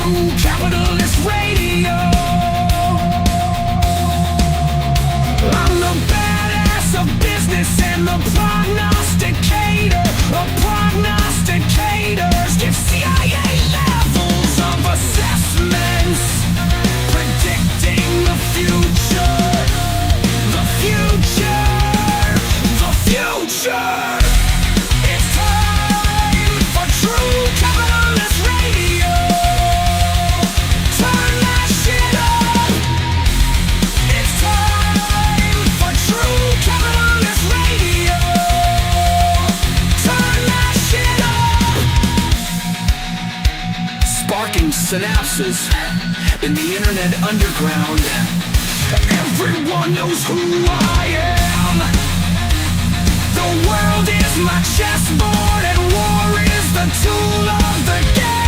True Capitalist Radio. I'm the badass of business and the prognosticator of prognosticators. Give CIA levels of assessments, predicting the future, the future, the future. It's time for True Capitalist Radio. Turn that shit up. It's time for True Capitalist Radio. Turn that shit up. Sparking synapses in the internet underground. Everyone knows who I am. The world is my chessboard and war is the tool of the game.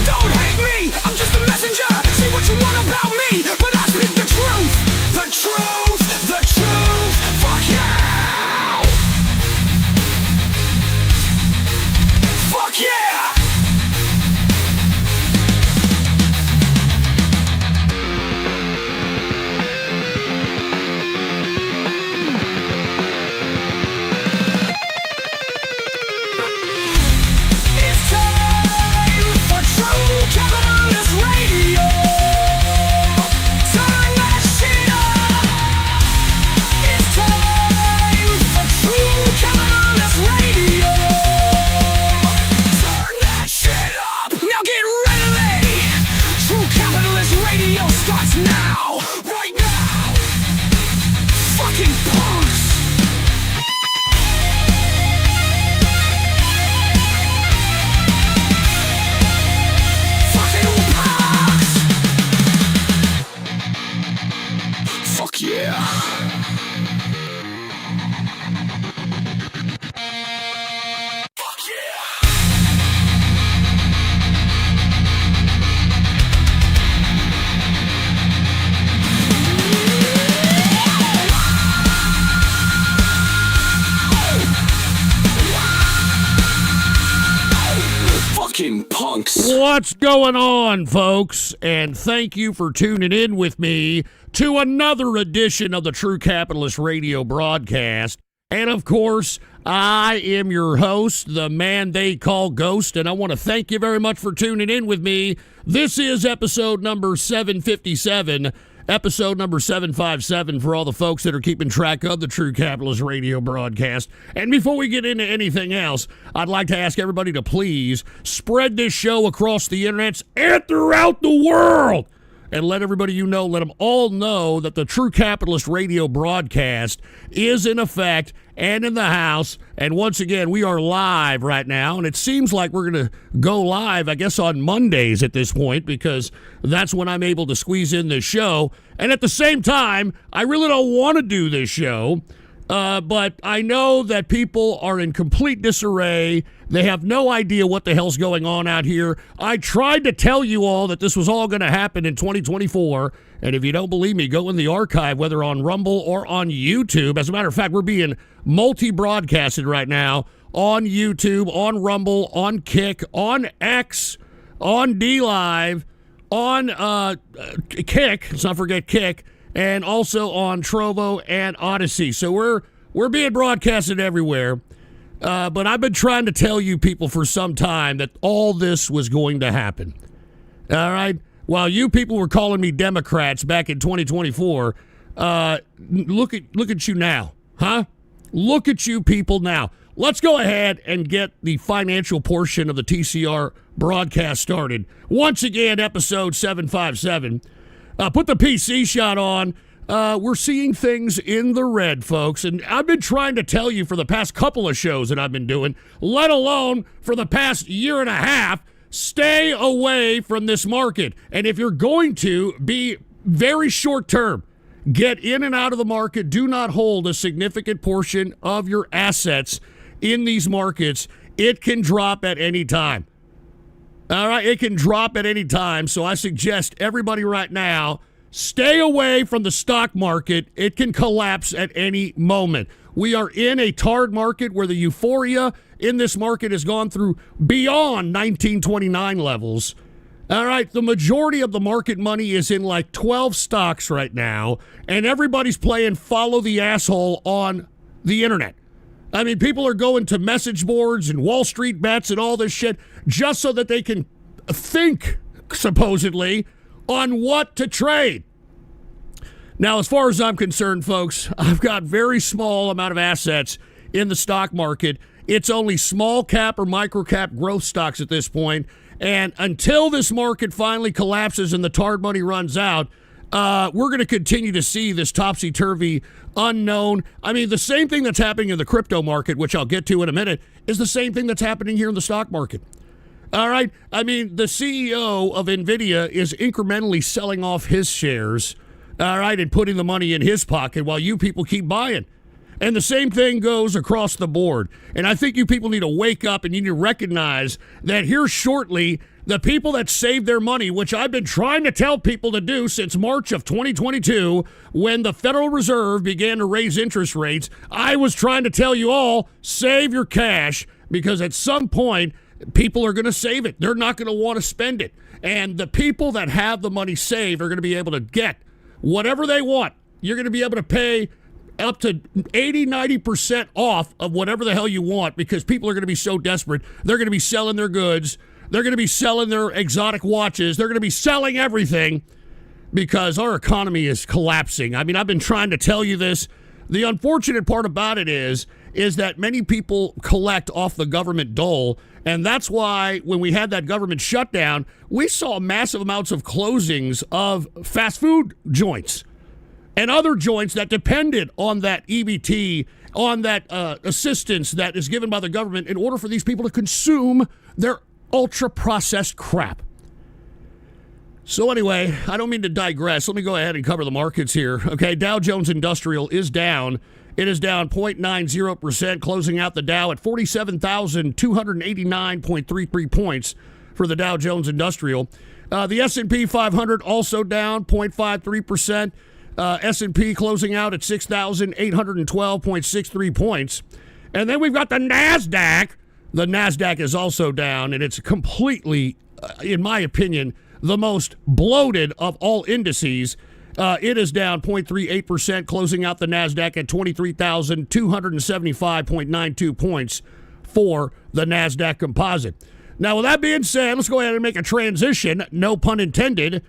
Don't hate me, I'm just a messenger. Say what you want about me, but I speak the truth. The truth, the truth. Fuck yeah. Fuck yeah. It's time for True Capitalist Radio. Turn that shit up. It's time for True Capitalist Radio. Turn that shit up. Now get ready. True Capitalist Radio starts now. Right now. Fucking punks. Fucking punks. Fuck yeah. Fuck yeah. Fucking punks. What's going on, folks? And thank you for tuning in with me to another edition of the True Capitalist Radio broadcast. And of course, I am your host, the man they call Ghost, and I want to thank you very much for tuning in with me. This is episode number 757, episode number 757 for all the folks that are keeping track of the True Capitalist Radio broadcast. And before we get into anything else, I'd like to ask everybody to please spread this show across the internet and throughout the world. And let everybody you know, let them all know that the True Capitalist Radio broadcast is in effect and in the house. And once again, we are live right now. And it seems like we're going to go live, I guess, on Mondays at this point, because that's when I'm able to squeeze in this show. And at the same time, I really don't want to do this show. But I know that people are in complete disarray. They have no idea what the hell's going on out here. I tried to tell you all that this was all going to happen in 2024. And if you don't believe me, go in the archive, whether on Rumble or on YouTube. As a matter of fact, we're being multi-broadcasted right now on YouTube, on Rumble, on Kick, on X, on DLive, on Kick. Let's not forget Kick. And also on Trovo and Odyssey. So we're being broadcasted everywhere. But I've been trying to tell you people for some time that all this was going to happen. All right? While you people were calling me Democrats back in 2024, look at you now. Huh? Look at you people now. Let's go ahead and get the financial portion of the TCR broadcast started. Once again, episode 757. Put the PC shot on. We're seeing things in the red, folks. And I've been trying to tell you for the past couple of shows that I've been doing, let alone for the past year and a half, stay away from this market. And if you're going to be very short term, get in and out of the market. Do not hold a significant portion of your assets in these markets. It can drop at any time. All right, it can drop at any time, so I suggest everybody right now, stay away from the stock market. It can collapse at any moment. We are in a tarred market where the euphoria in this market has gone through beyond 1929 levels. All right, the majority of the market money is in like 12 stocks right now, and everybody's playing follow the asshole on the internet. I mean, people are going to message boards and Wall Street bets and all this shit just so that they can think, supposedly, on what to trade. Now, as far as I'm concerned, folks, I've got very small amount of assets in the stock market. It's only small cap or micro cap growth stocks at this point. And until this market finally collapses and the TARD money runs out, we're going to continue to see this topsy-turvy unknown. I mean, the same thing that's happening in the crypto market, which I'll get to in a minute, is the same thing that's happening here in the stock market. All right? I mean, the CEO of NVIDIA is incrementally selling off his shares, all right, and putting the money in his pocket while you people keep buying. And the same thing goes across the board. And I think you people need to wake up and you need to recognize that here shortly, the people that saved their money, which I've been trying to tell people to do since March of 2022, when the Federal Reserve began to raise interest rates, I was trying to tell you all, save your cash, because at some point, people are going to save it. They're not going to want to spend it. And the people that have the money saved are going to be able to get whatever they want. You're going to be able to pay up to 80-90% off of whatever the hell you want, because people are going to be so desperate. They're going to be selling their goods. They're going to be selling their exotic watches. They're going to be selling everything because our economy is collapsing. I mean, I've been trying to tell you this. The unfortunate part about it is that many people collect off the government dole, and that's why when we had that government shutdown, we saw massive amounts of closings of fast food joints and other joints that depended on that EBT, on that assistance that is given by the government in order for these people to consume their ultra-processed crap. So anyway, I don't mean to digress. Let me go ahead and cover the markets here. Okay, Dow Jones Industrial is down. It is down 0.90%, closing out the Dow at 47,289.33 points for the Dow Jones Industrial. The S&P 500 also down 0.53%. S&P closing out at 6,812.63 points. And then we've got the NASDAQ. The NASDAQ is also down, and it's completely, in my opinion, the most bloated of all indices. It is down 0.38%, closing out the NASDAQ at 23,275.92 points for the NASDAQ composite. Now, with that being said, let's go ahead and make a transition, no pun intended,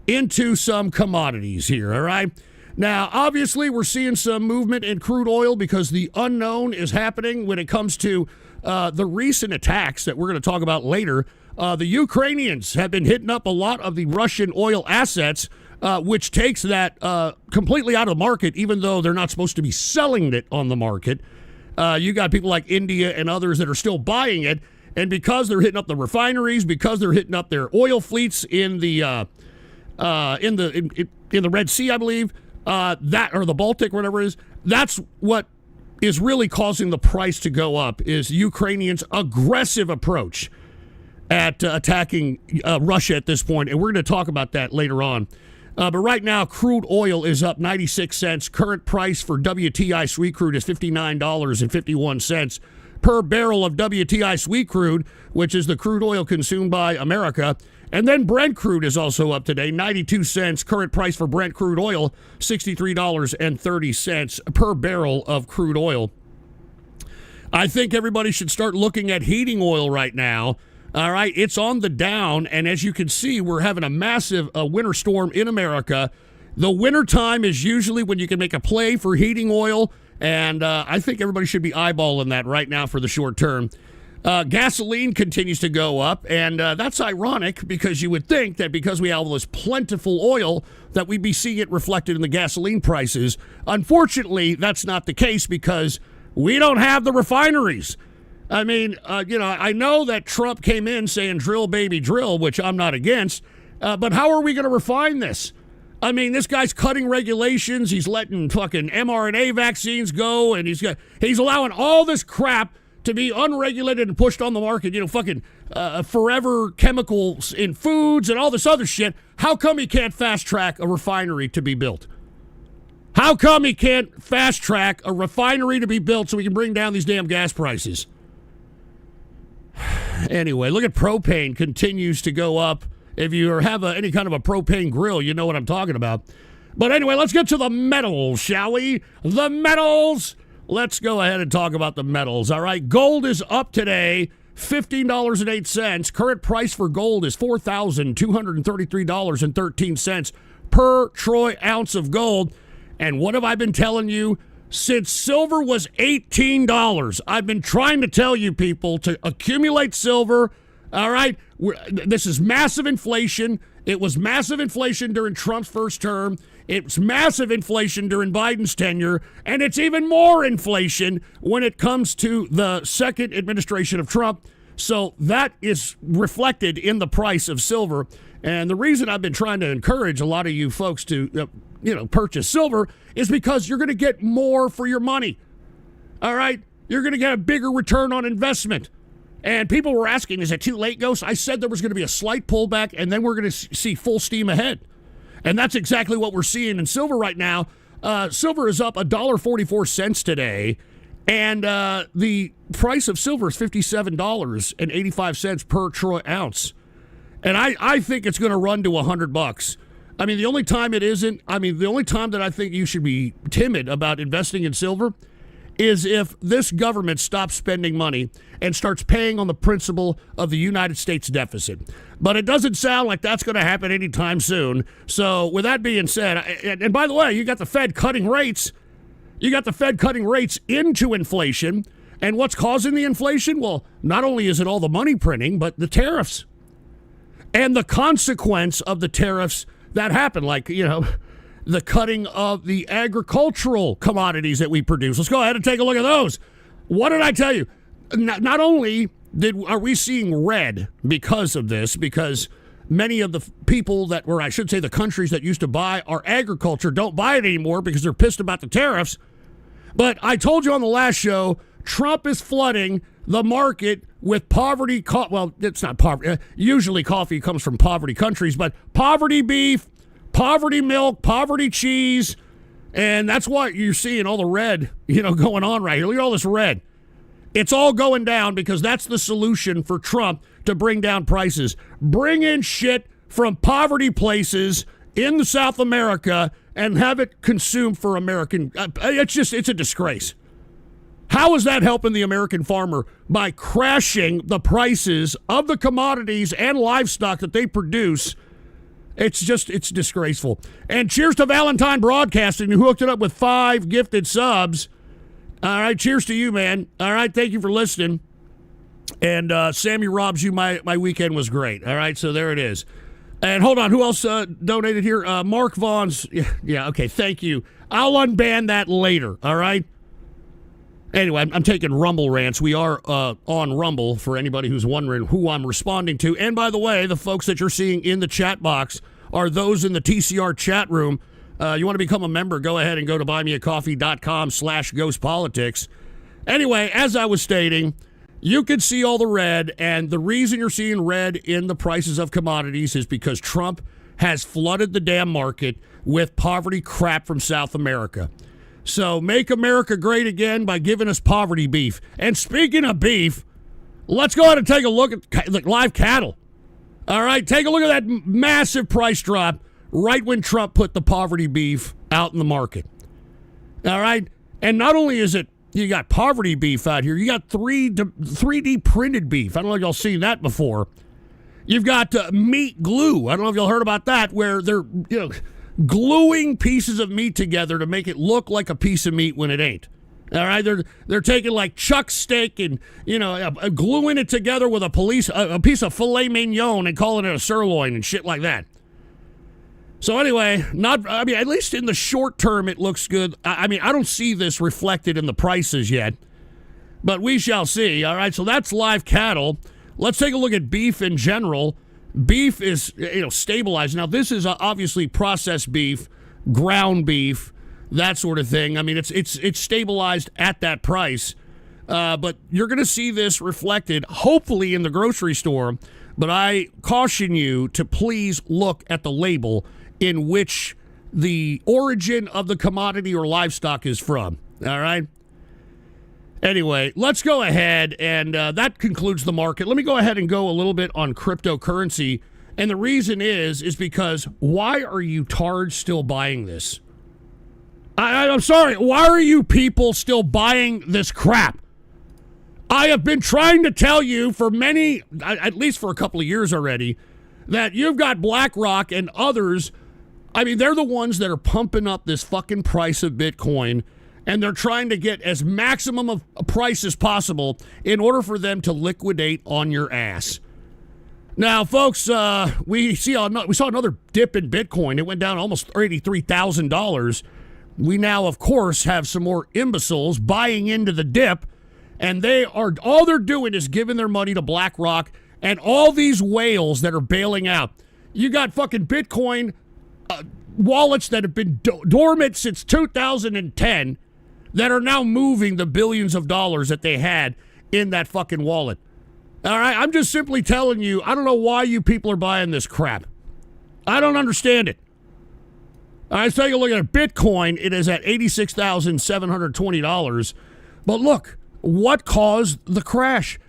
into some commodities here, all right? Now, obviously, we're seeing some movement in crude oil because the unknown is happening when it comes to the recent attacks that we're going to talk about later. The Ukrainians have been hitting up a lot of the Russian oil assets, which takes that completely out of the market, even though they're not supposed to be selling it on the market. You got people like India and others that are still buying it, and because they're hitting up the refineries, because they're hitting up their oil fleets in the Red Sea, I believe, that or the Baltic, whatever it is, that's what is really causing the price to go up, is Ukrainians' aggressive approach at attacking Russia at this point, and we're going to talk about that later on. But right now, crude oil is up 96 cents. Current price for WTI sweet crude is $59.51 per barrel of WTI sweet crude, which is the crude oil consumed by America. And then Brent crude is also up today, 92 cents. Current price for Brent crude oil, $63.30 per barrel of crude oil. I think everybody should start looking at heating oil right now. All right, it's on the down, and as you can see, we're having a massive winter storm in America. The winter time is usually when you can make a play for heating oil, and I think everybody should be eyeballing that right now for the short term. Gasoline continues to go up, and that's ironic because you would think that because we have all this plentiful oil that we'd be seeing it reflected in the gasoline prices. Unfortunately, that's not the case because we don't have the refineries. I mean, I know that Trump came in saying drill, baby, drill, which I'm not against, but how are we going to refine this? I mean, this guy's cutting regulations. He's letting fucking mRNA vaccines go, and he's allowing all this crap to be unregulated and pushed on the market, fucking forever chemicals in foods and all this other shit. How come he can't fast track a refinery to be built? How come he can't fast track a refinery to be built so we can bring down these damn gas prices? Anyway, look at propane continues to go up. If you have any kind of a propane grill, you know what I'm talking about. But anyway, let's get to the metals, shall we? The metals. Let's go ahead and talk about the metals. All right, gold is up today, $15.08. Current price for gold is $4,233.13 per troy ounce of gold. And what have I been telling you? Since silver was $18, I've been trying to tell you people to accumulate silver. All right, this is massive inflation. It was massive inflation during Trump's first term. It's massive inflation during Biden's tenure. And it's even more inflation when it comes to the second administration of Trump. So that is reflected in the price of silver. And the reason I've been trying to encourage a lot of you folks to, purchase silver is because you're going to get more for your money. All right? You're going to get a bigger return on investment. And people were asking, is it too late, Ghost? I said there was going to be a slight pullback, and then we're going to see full steam ahead. And that's exactly what we're seeing in silver right now. Silver is up $1.44 today, and the price of silver is $57.85 per troy ounce. And I think it's going to run to $100. I mean, the only time that I think you should be timid about investing in silver is if this government stops spending money and starts paying on the principle of the United States deficit. But it doesn't sound like that's going to happen anytime soon. So with that being said, and by the way, you got the Fed cutting rates. You got the Fed cutting rates into inflation. And what's causing the inflation? Well, not only is it all the money printing, but the tariffs. And the consequence of the tariffs that happen, like, the cutting of the agricultural commodities that we produce. Let's go ahead and take a look at those. What did I tell you? Not only are we seeing red because of this, because many of the people the countries that used to buy our agriculture don't buy it anymore because they're pissed about the tariffs. But I told you on the last show, Trump is flooding the market with poverty. Well, it's not poverty. Usually coffee comes from poverty countries, but poverty beef, poverty milk, poverty cheese, and that's why you're seeing all the red, going on right here. Look at all this red. It's all going down because that's the solution for Trump to bring down prices. Bring in shit from poverty places in South America and have it consumed for American. It's a disgrace. How is that helping the American farmer? By crashing the prices of the commodities and livestock that they produce. It's disgraceful. And cheers to Valentine Broadcasting, who hooked it up with 5 gifted subs. All right, cheers to you, man. All right, thank you for listening. And Sammy Robs, my weekend was great. All right, so there it is. And hold on, who else donated here? Mark Vaughn's. Yeah, okay, thank you. I'll unban that later, all right? Anyway, I'm taking Rumble rants. We are on Rumble for anybody who's wondering who I'm responding to. And by the way, the folks that you're seeing in the chat box are those in the TCR chat room. You want to become a member, go ahead and go to buymeacoffee.com/GhostPolitics. Anyway, as I was stating, you can see all the red, and the reason you're seeing red in the prices of commodities is because Trump has flooded the damn market with poverty crap from South America. So make America great again by giving us poverty beef. And speaking of beef, let's go ahead and take a look at live cattle. All right, take a look at that massive price drop right when Trump put the poverty beef out in the market. All right, and not only is it, you got poverty beef out here, you got 3D printed beef. I don't know if y'all seen that before. You've got meat glue. I don't know if y'all heard about that, where they're, gluing pieces of meat together to make it look like a piece of meat when it ain't. All right, they're taking like chuck steak and gluing it together with a piece of filet mignon and calling it a sirloin and shit like that. So anyway, at least in the short term it looks good. I don't see this reflected in the prices yet, but we shall see. All right, so that's live cattle. Let's take a look at beef in general. Beef is, stabilized. Now, this is obviously processed beef, ground beef, that sort of thing. I mean, it's stabilized at that price. But you're going to see this reflected, hopefully, in the grocery store. But I caution you to please look at the label in which the origin of the commodity or livestock is from. All right? Anyway, let's go ahead, and that concludes the market. Let me go ahead and go a little bit on cryptocurrency. And the reason is because why are you tards still buying this? I'm sorry, why are you people still buying this crap? I have been trying to tell you for at least for a couple of years already, that you've got BlackRock and others. I mean, they're the ones that are pumping up this fucking price of Bitcoin, and they're trying to get as maximum of a price as possible in order for them to liquidate on your ass. Now, folks, we saw another dip in Bitcoin. It went down almost $83,000. We now, of course, have some more imbeciles buying into the dip, and all they're doing is giving their money to BlackRock and all these whales that are bailing out. You got fucking Bitcoin wallets that have been dormant since 2010 that are now moving the billions of dollars that they had in that fucking wallet. All right, I'm just simply telling you, I don't know why you people are buying this crap. I don't understand it. All right, let's take a look at Bitcoin. It is at $86,720. But look, what caused the crash?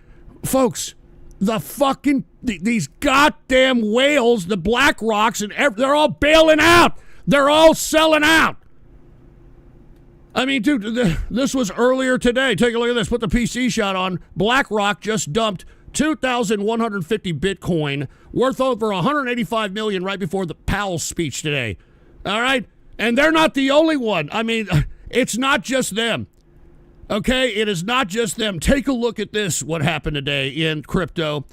Folks, these goddamn whales, the BlackRocks, and they're all bailing out. They're all selling out. I mean, dude, this was earlier today. Take a look at this. Put the PC shot on. BlackRock just dumped 2,150 Bitcoin, worth over $185 million right before the Powell speech today. All right? And they're not the only one. I mean, it's not just them. Okay? It is not just them. Take a look at this, what happened today in crypto.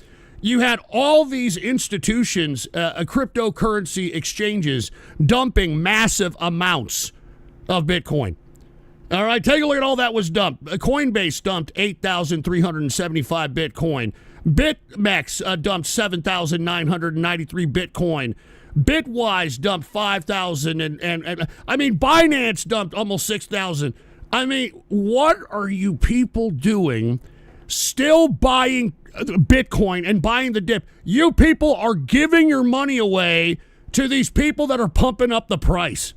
You had all these institutions, cryptocurrency exchanges, dumping massive amounts of Bitcoin. All right, take a look at all that was dumped. Coinbase dumped 8,375 Bitcoin. BitMEX dumped 7,993 Bitcoin. Bitwise dumped 5,000. And I mean, Binance dumped almost 6,000. I mean, what are you people doing still buying Bitcoin and buying the dip? You people are giving your money away to these people that are pumping up the price.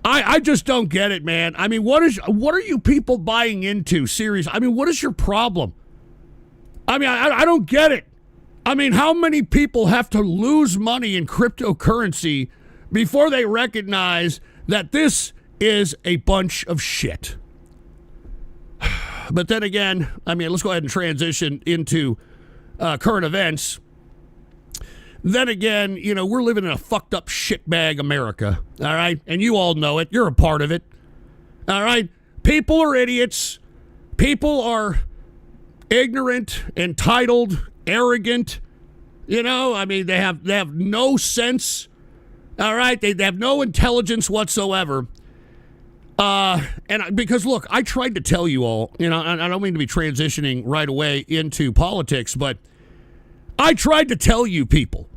I just don't get it, man. I mean, what are you people buying into? Seriously. I mean, what is your problem? I mean, I don't get it. I mean, how many people have to lose money in cryptocurrency before they recognize that this is a bunch of shit? But then again, I mean, let's go ahead and transition into current events. Then again, you know, we're living in a fucked up shitbag America, all right? And you all know it. You're a part of it, all right? People are idiots. People are ignorant, entitled, arrogant. You know, I mean, they have no sense, all right? They have no intelligence whatsoever. And because, look, I tried to tell you all, you know, I don't mean to be transitioning right away into politics, but I tried to tell you people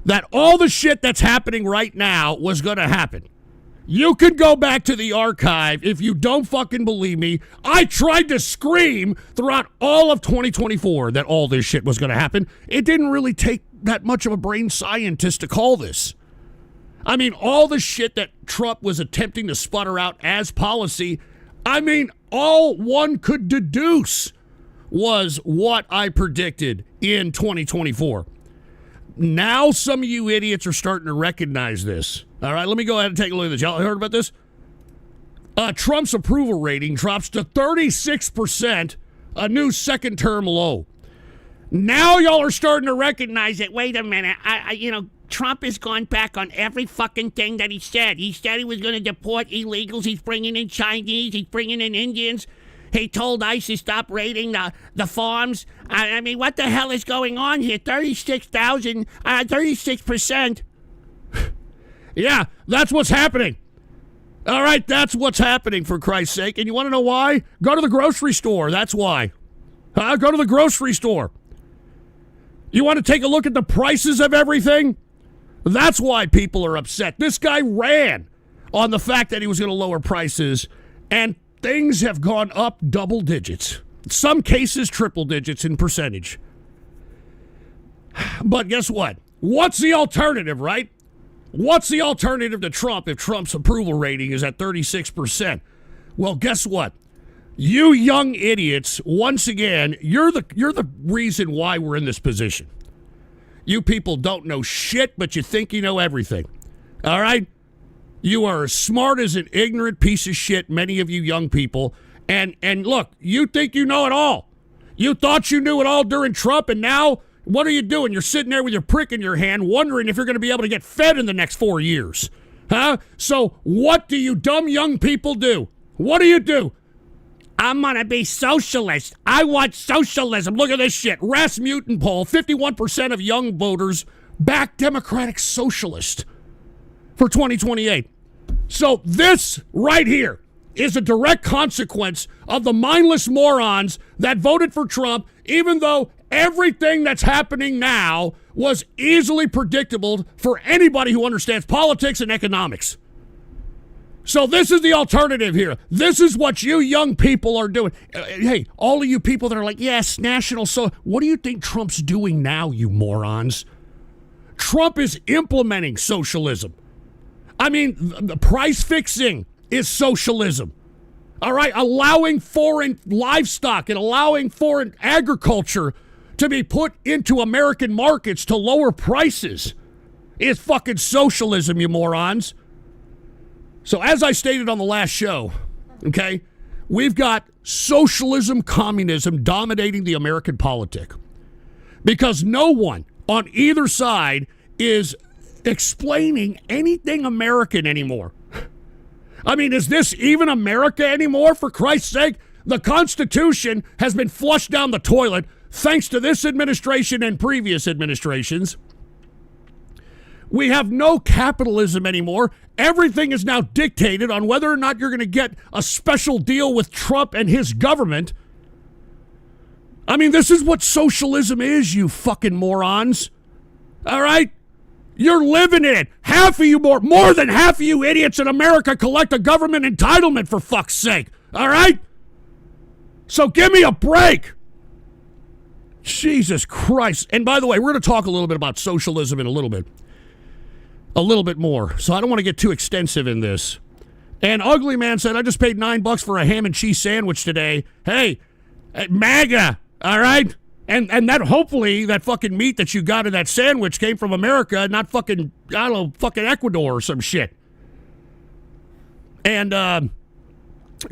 that all the shit that's happening right now was going to happen. You can go back to the archive if you don't fucking believe me. I tried to scream throughout all of 2024 that all this shit was going to happen. It didn't really take that much of a brain scientist to call this. I mean, all the shit that Trump was attempting to sputter out as policy, I mean, all one could deduce was what I predicted in 2024. Now some of you idiots are starting to recognize this. All right, let me go ahead and take a look at this. Y'all heard about this? Trump's approval rating drops to 36%, a new second-term low. Now y'all are starting to recognize it. Wait a minute. Trump has gone back on every fucking thing that he said. He said he was going to deport illegals. He's bringing in Chinese. He's bringing in Indians. He told ICE to stop raiding the farms. I mean, what the hell is going on here? 36%. Yeah, that's what's happening. All right, that's what's happening, for Christ's sake. And you want to know why? Go to the grocery store. That's why. Go to the grocery store. You want to take a look at the prices of everything? That's why people are upset. This guy ran on the fact that he was going to lower prices, and things have gone up double digits. Some cases, triple digits in percentage. But guess what? What's the alternative, right? What's the alternative to Trump if Trump's approval rating is at 36%? Well, guess what? you young idiots, once again, you're the reason why we're in this position. You people don't know shit, but you think you know everything. All right? You are as smart as an ignorant piece of shit, many of you young people. And look, you think you know it all. You thought you knew it all during Trump, and now what are you doing? You're sitting there with your prick in your hand, wondering if you're going to be able to get fed in the next 4 years. Huh? So what do you dumb young people do? What do you do? I'm going to be socialist. I want socialism. Look at this shit. Rasmussen poll, 51% of young voters back Democratic Socialist for 2028. So this right here is a direct consequence of the mindless morons that voted for Trump, even though everything that's happening now was easily predictable for anybody who understands politics and economics. So this is the alternative here. This is what you young people are doing. Hey, all of you people that are like, yes, what do you think Trump's doing now, you morons? Trump is implementing socialism. I mean, the price fixing is socialism. All right, allowing foreign livestock and allowing foreign agriculture to be put into American markets to lower prices is fucking socialism, you morons. So as I stated on the last show, okay, we've got socialism, communism dominating the American politic because no one on either side is explaining anything American anymore. I mean, is this even America anymore, for Christ's sake? The Constitution has been flushed down the toilet thanks to this administration and previous administrations. We have no capitalism anymore. Everything is now dictated on whether or not you're going to get a special deal with Trump and his government. I mean, this is what socialism is, you fucking morons. All right? You're living in it. Half of you, more than half of you idiots in America collect a government entitlement, for fuck's sake. All right? So give me a break. Jesus Christ. And by the way, we're going to talk a little bit about socialism in a little bit. A little bit more. So I don't want to get too extensive in this. And Ugly Man said, I just paid $9 for a ham and cheese sandwich today. Hey, MAGA, all right? And that, hopefully, that fucking meat that you got in that sandwich came from America, not fucking, I don't know, fucking Ecuador or some shit. And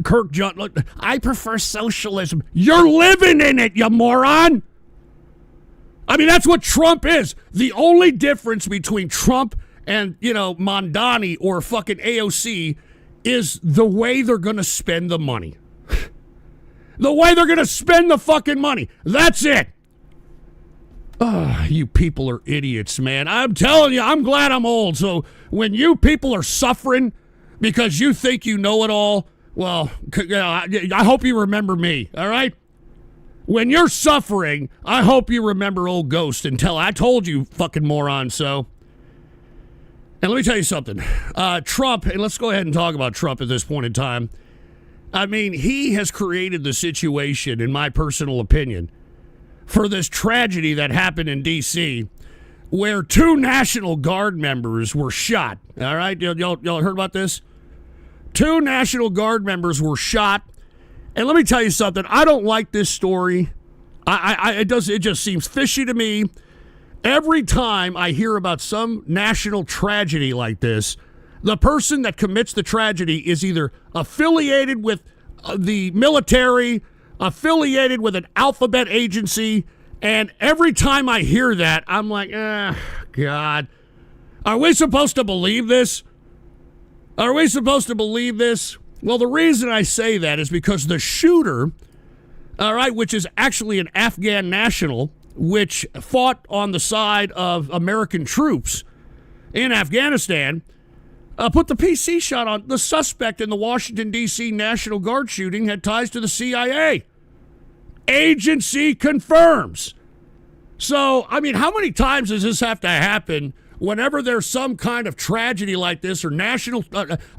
Kirk John, look, I prefer socialism. You're living in it, you moron. I mean, that's what Trump is. The only difference between Trump and, Mondani or fucking AOC is the way they're going to spend the money. The way they're going to spend the fucking money. That's it. You people are idiots, man. I'm telling you, I'm glad I'm old. So when you people are suffering because you think you know it all, well, I hope you remember me, all right? When you're suffering, I hope you remember old Ghost and I told you, fucking moron, so. And let me tell you something. Trump, and let's go ahead and talk about Trump at this point in time. I mean, he has created the situation, in my personal opinion, for this tragedy that happened in D.C., where 2 National Guard members were shot. All right? Y'all heard about this? 2 National Guard members were shot. And let me tell you something. I don't like this story. It just seems fishy to me. Every time I hear about some national tragedy like this, the person that commits the tragedy is either affiliated with the military, affiliated with an alphabet agency, and every time I hear that, I'm like, God. Are we supposed to believe this? Are we supposed to believe this? Well, the reason I say that is because the shooter, all right, which is actually an Afghan national, which fought on the side of American troops in Afghanistan, put the PC shot on. The suspect in the Washington, D.C. National Guard shooting had ties to the CIA. Agency confirms. So, I mean, how many times does this have to happen whenever there's some kind of tragedy like this, or national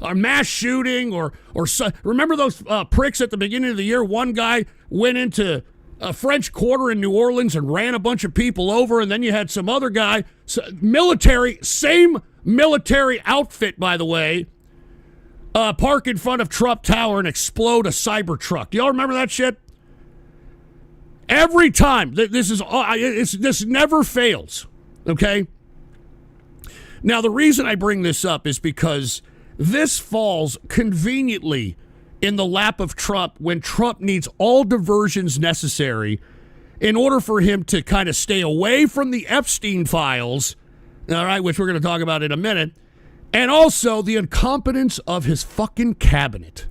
or mass shooting, or remember those pricks at the beginning of the year? One guy went into a French Quarter in New Orleans and ran a bunch of people over, and then you had some other guy, same military outfit, by the way, park in front of Trump Tower and explode a Cybertruck. Do y'all remember that shit? Every time. This never fails, okay? Now, the reason I bring this up is because this falls conveniently in the lap of Trump when Trump needs all diversions necessary in order for him to kind of stay away from the Epstein files, all right, which we're going to talk about in a minute, and also the incompetence of his fucking cabinet.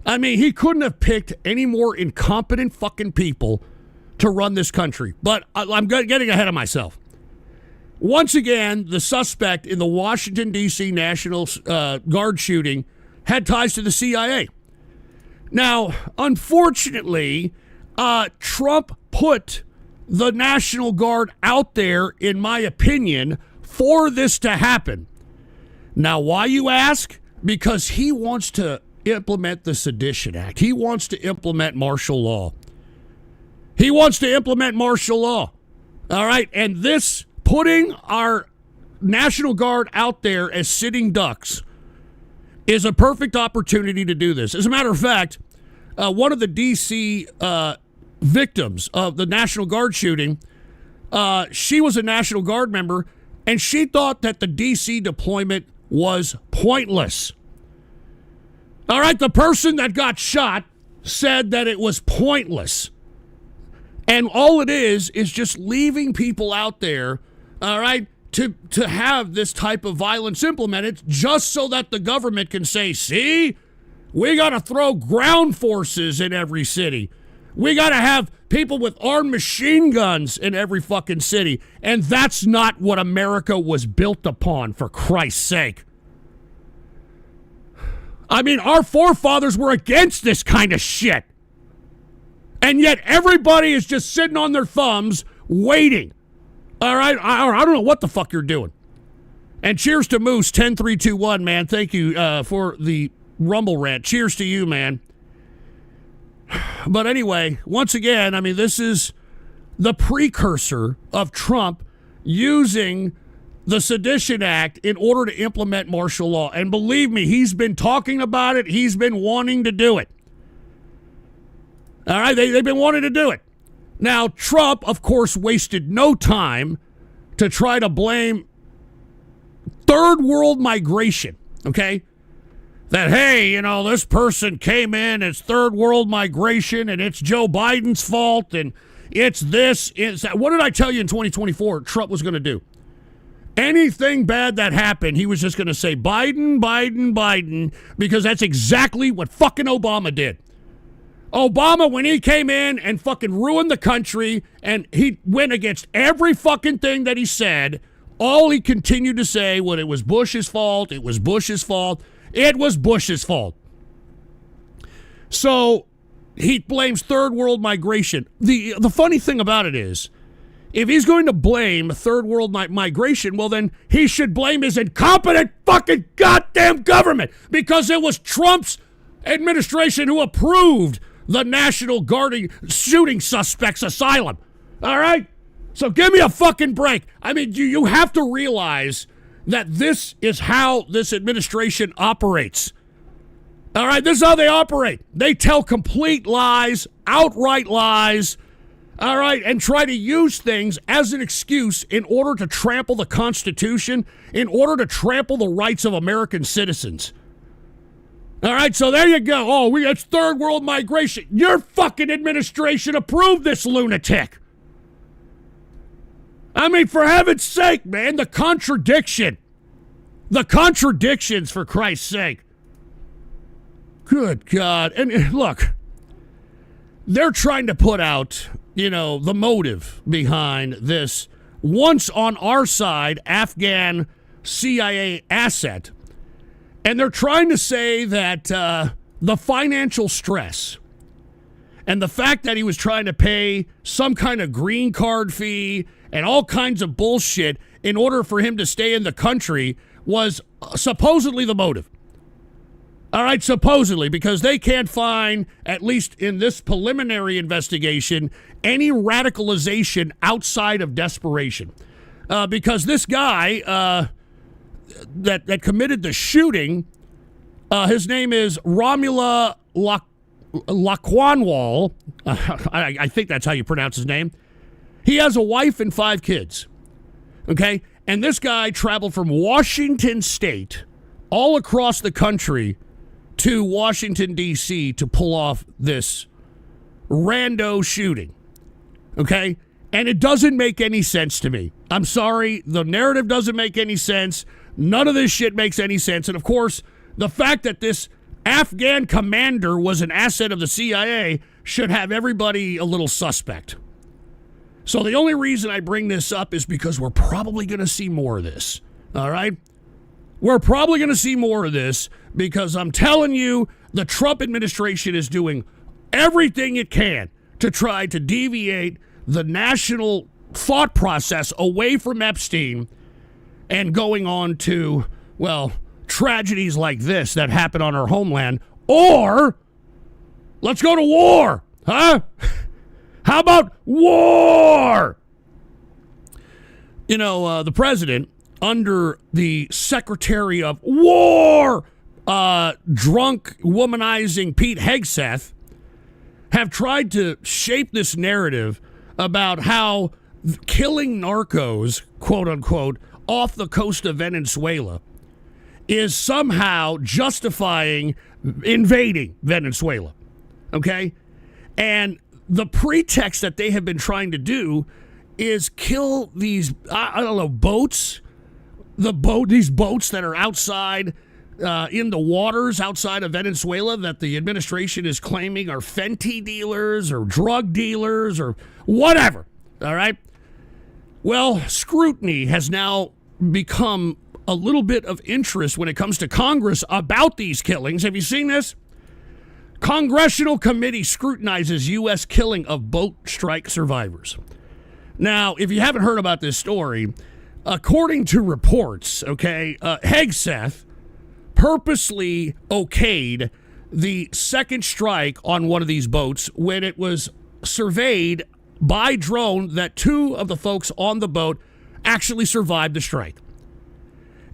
I mean, he couldn't have picked any more incompetent fucking people to run this country. But I'm getting ahead of myself. Once again, the suspect in the Washington, D.C. National Guard shooting had ties to the CIA. Now, unfortunately, Trump put the National Guard out there, in my opinion, for this to happen. Now, why, you ask? Because he wants to implement the Sedition Act. He wants to implement martial law. He wants to implement martial law. All right? And this, putting our National Guard out there as sitting ducks, is a perfect opportunity to do this. As a matter of fact, one of the D.C. Victims of the National Guard shooting, she was a National Guard member, and she thought that the D.C. deployment was pointless. All right, the person that got shot said that it was pointless. And all it is just leaving people out there, all right, to have this type of violence implemented just so that the government can say, see, we got to throw ground forces in every city. We got to have people with armed machine guns in every fucking city. And that's not what America was built upon, for Christ's sake. I mean, our forefathers were against this kind of shit. And yet everybody is just sitting on their thumbs waiting. All right? I don't know what the fuck you're doing. And cheers to Moose 10321, man. Thank you for the Rumble rant. Cheers to you, man. But anyway, once again, I mean, this is the precursor of Trump using the Sedition Act in order to implement martial law. And believe me, he's been talking about it. He's been wanting to do it. All right, they've been wanting to do it. Now, Trump, of course, wasted no time to try to blame third world migration, okay? That, hey, you know, this person came in, it's third world migration, and it's Joe Biden's fault, and it's this, it's that. What did I tell you in 2024 Trump was going to do? Anything bad that happened, he was just going to say Biden, Biden, Biden, because that's exactly what fucking Obama did. Obama, when he came in and fucking ruined the country, and he went against every fucking thing that he said, all he continued to say was it was Bush's fault, it was Bush's fault, it was Bush's fault. So he blames third world migration. The funny thing about it is, if he's going to blame third world migration, well, then he should blame his incompetent fucking goddamn government, because it was Trump's administration who approved the National Guard shooting suspect's asylum. All right? So give me a fucking break. I mean, you have to realize that this is how this administration operates. All right? This is how they operate. They tell complete lies, outright lies, all right, and try to use things as an excuse in order to trample the Constitution, in order to trample the rights of American citizens. All right, so there you go. Oh, it's third world migration. Your fucking administration approved this lunatic. I mean, for heaven's sake, man, the contradiction. The contradictions, for Christ's sake. Good God. And look, they're trying to put out, you know, the motive behind this once on our side Afghan CIA asset. And they're trying to say that the financial stress and the fact that he was trying to pay some kind of green card fee and all kinds of bullshit in order for him to stay in the country was supposedly the motive. All right, supposedly, because they can't find, at least in this preliminary investigation, any radicalization outside of desperation. Because this guy that committed the shooting His name is Romula Laquanwal. I think that's how you pronounce his name. He has a wife and 5 kids. Okay? And this guy traveled from Washington State all across the country to Washington, D.C. to pull off this rando shooting. Okay? And it doesn't make any sense to me. I'm sorry. The narrative doesn't make any sense. None of this shit makes any sense. And of course, the fact that this Afghan commander was an asset of the CIA should have everybody a little suspect. So the only reason I bring this up is because we're probably going to see more of this. All right? We're probably going to see more of this because I'm telling you, the Trump administration is doing everything it can to try to deviate the national thought process away from Epstein and going on to, well, tragedies like this that happen on our homeland. Or let's go to war, huh? How about war? You know, the president, under the Secretary of War, drunk, womanizing Pete Hegseth, have tried to shape this narrative about how killing narcos, quote unquote, off the coast of Venezuela is somehow justifying invading Venezuela. Okay? And the pretext that they have been trying to do is kill these, I don't know, boats. These boats that are outside in the waters outside of Venezuela that the administration is claiming are Fenty dealers or drug dealers or whatever. All right? Well, scrutiny has now become a little bit of interest when it comes to Congress about these killings. Have you seen this? Congressional committee scrutinizes U.S. killing of boat strike survivors. Now, if you haven't heard about this story, according to reports, Hegseth purposely okayed the second strike on one of these boats when it was surveyed by drone that 2 of the folks on the boat actually survived the strike.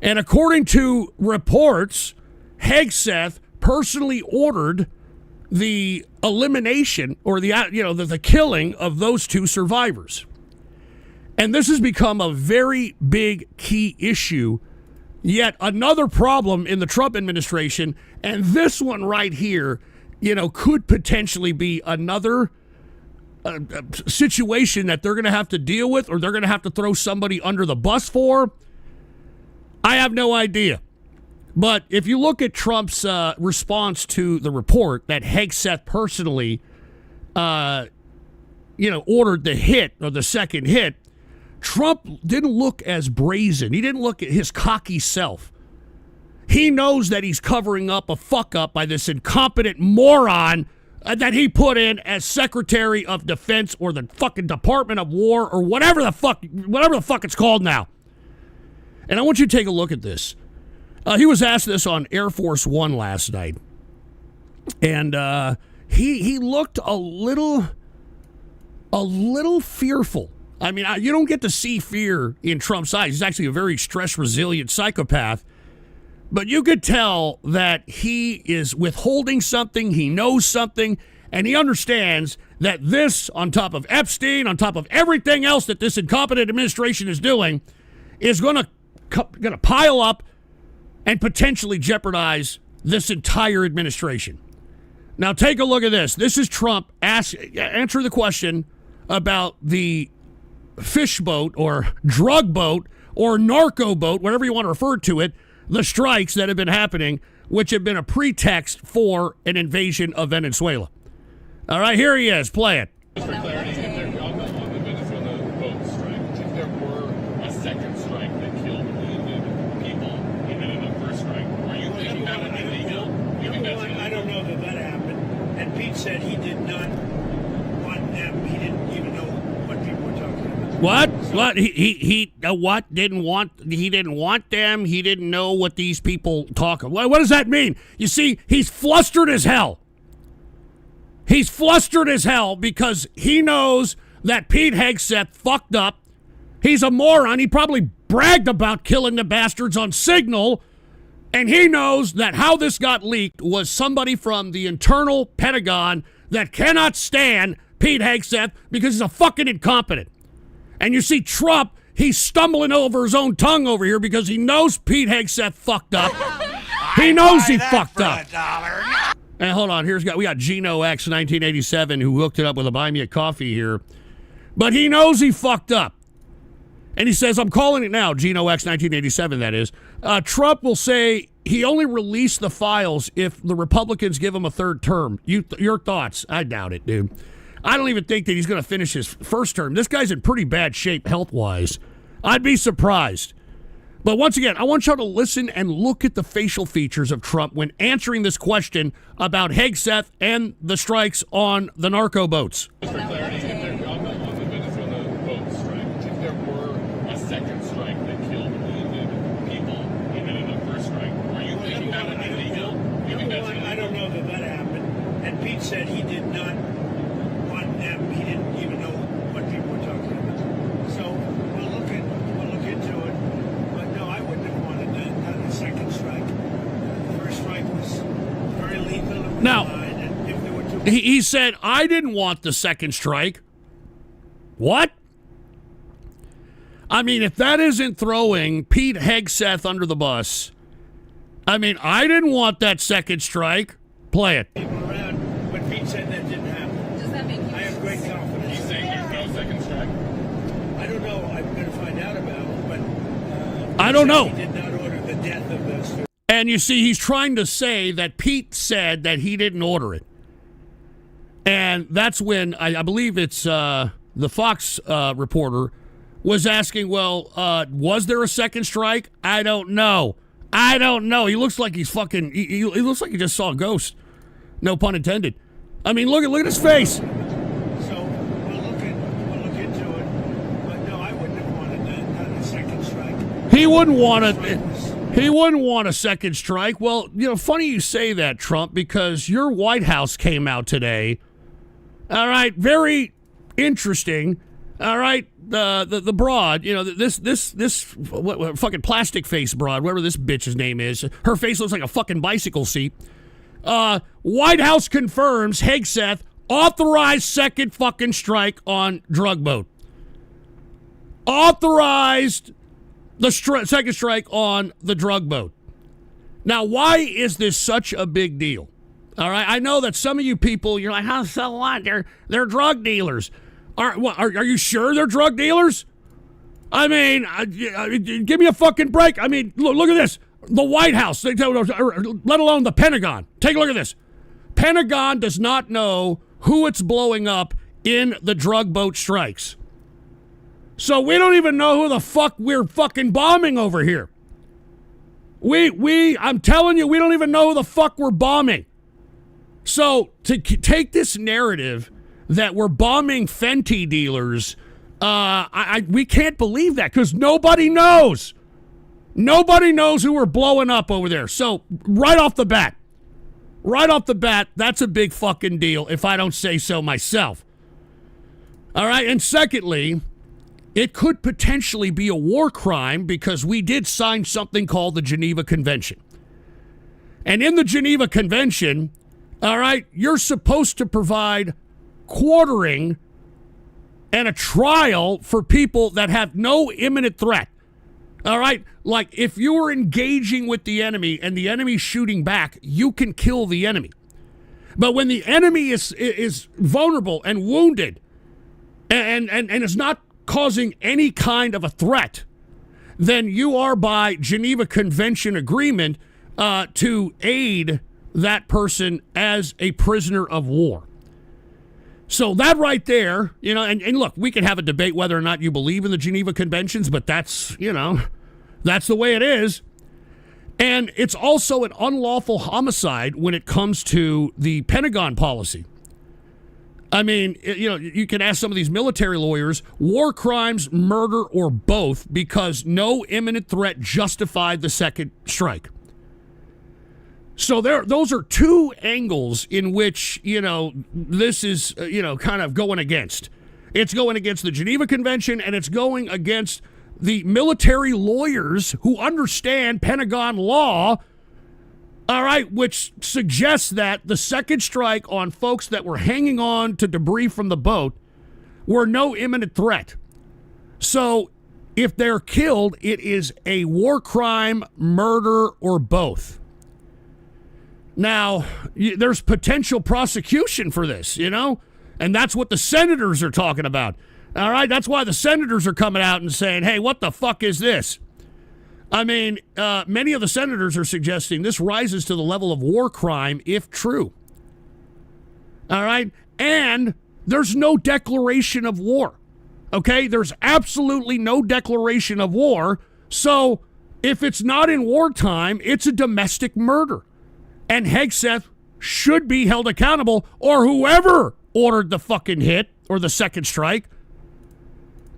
And according to reports, Hegseth personally ordered the elimination or the killing of those 2 survivors. And this has become a very big key issue, yet another problem in the Trump administration. And this one right here, could potentially be another situation that they're going to have to deal with, or they're going to have to throw somebody under the bus for. I have no idea. But if you look at Trump's response to the report that Hegseth personally, ordered the hit or the second hit, Trump didn't look as brazen. He didn't look at his cocky self. He knows that he's covering up a fuck up by this incompetent moron that he put in as Secretary of Defense or the fucking Department of War or whatever the fuck it's called now. And I want you to take a look at this. He was asked this on Air Force One last night, and he looked a little fearful. I mean, you don't get to see fear in Trump's eyes. He's actually a very stress-resilient psychopath. But you could tell that he is withholding something, he knows something, and he understands that this, on top of Epstein, on top of everything else that this incompetent administration is doing, is going to pile up and potentially jeopardize this entire administration. Now, take a look at this. This is Trump answer the question about the fish boat or drug boat or narco boat, whatever you want to refer to it, the strikes that have been happening, which have been a pretext for an invasion of Venezuela. All right, here he is. Play it. For clarity, if there on the Venezuela boat strike, if there were a second strike that killed people, and then in the first strike, are you thinking that would be legal? I don't know that happened. And Pete said he did not want them. He didn't even know what people were talking about. What? What? He what? Didn't want? He didn't want them. He didn't know what these people talk about. What does that mean? You see, he's flustered as hell. He's flustered as hell because he knows that Pete Hegseth fucked up. He's a moron. He probably bragged about killing the bastards on Signal And he knows that how this got leaked was somebody from the internal Pentagon that cannot stand Pete Hegseth because he's a fucking incompetent. And you see Trump, he's stumbling over his own tongue over here because he knows Pete Hegseth fucked up. He knows he fucked up. And hold on, we got Gino X 1987 who hooked it up with a buy me a coffee here. But he knows he fucked up. And he says, I'm calling it now, Gino X 1987, that is. Trump will say he only released the files if the Republicans give him a third term. Your thoughts? I doubt it, dude. I don't even think that he's going to finish his first term. This guy's in pretty bad shape health-wise. I'd be surprised. But once again, I want y'all to listen and look at the facial features of Trump when answering this question about Hegseth and the strikes on the narco boats. Just for clarity, on the Venezuela boat strike, if there were a second strike that killed wounded people, even in the first strike, are you thinking that would be legal? You think that's illegal? I don't know that happened. And Pete said he did not want them. He didn't even know what people were talking about. So we'll look into it. But no, I wouldn't have wanted that, not a second strike. The first strike was very legal. Now, and if there were two he said, I didn't want the second strike. What? I mean, if that isn't throwing Pete Hegseth under the bus, I mean, I didn't want that second strike. Play it. people around, but Pete said that didn't happen. Does that make you I have great confidence. He's saying there's no second strike? I don't know. I'm going to find out about it, but I don't know. He did not order the death of those two. And you see, he's trying to say that Pete said that he didn't order it. And that's when, I believe it's the Fox reporter was asking, well, was there a second strike? I don't know. He looks like he's fucking, he looks like he just saw a ghost. No pun intended. I mean, look at his face. So we'll look into it. But no, I wouldn't have wanted that, not a second strike. He wouldn't want a second strike. Well, funny you say that, Trump, because your White House came out today. All right, very interesting. All right, the broad, this what fucking plastic face broad, whatever this bitch's name is. Her face looks like a fucking bicycle seat. White House confirms Hegseth authorized second fucking strike on drug boat. Authorized the second strike on the drug boat. Now, why is this such a big deal? All right, I know that some of you people, you're like, "How so what? They're drug dealers." Are you sure they're drug dealers? I mean, give me a fucking break. I mean, look at this. The White House, let alone the Pentagon. Take a look at this. Pentagon does not know who it's blowing up in the drug boat strikes. So we don't even know who the fuck we're fucking bombing over here. I'm telling you, we don't even know who the fuck we're bombing. So to take this narrative that we're bombing Fenty dealers, we can't believe that because nobody knows. Nobody knows who we're blowing up over there. So right off the bat, that's a big fucking deal if I don't say so myself. All right, and secondly, it could potentially be a war crime because we did sign something called the Geneva Convention. And in the Geneva Convention, all right, you're supposed to provide quartering and a trial for people that have no imminent threat. All right, like if you were engaging with the enemy and the enemy's shooting back, you can kill the enemy. But when the enemy is vulnerable and wounded and is not causing any kind of a threat, then you are by Geneva Convention agreement to aid that person as a prisoner of war. So that right there, and look, we can have a debate whether or not you believe in the Geneva Conventions, but that's the way it is. And it's also an unlawful homicide when it comes to the Pentagon policy. I mean, you can ask some of these military lawyers, war crimes, murder, or both, because no imminent threat justified the second strike. So those are two angles in which, this is, kind of going against. It's going against the Geneva Convention, and it's going against the military lawyers who understand Pentagon law All right, which suggests that the second strike on folks that were hanging on to debris from the boat were no imminent threat. So if they're killed, it is a war crime, murder, or both. Now, there's potential prosecution for this, and that's what the senators are talking about. All right, that's why the senators are coming out and saying, hey, what the fuck is this? I mean, many of the senators are suggesting this rises to the level of war crime if true. All right, and there's no declaration of war. Okay, there's absolutely no declaration of war. So if it's not in wartime, it's a domestic murder. And Hegseth should be held accountable, or whoever ordered the fucking hit or the second strike.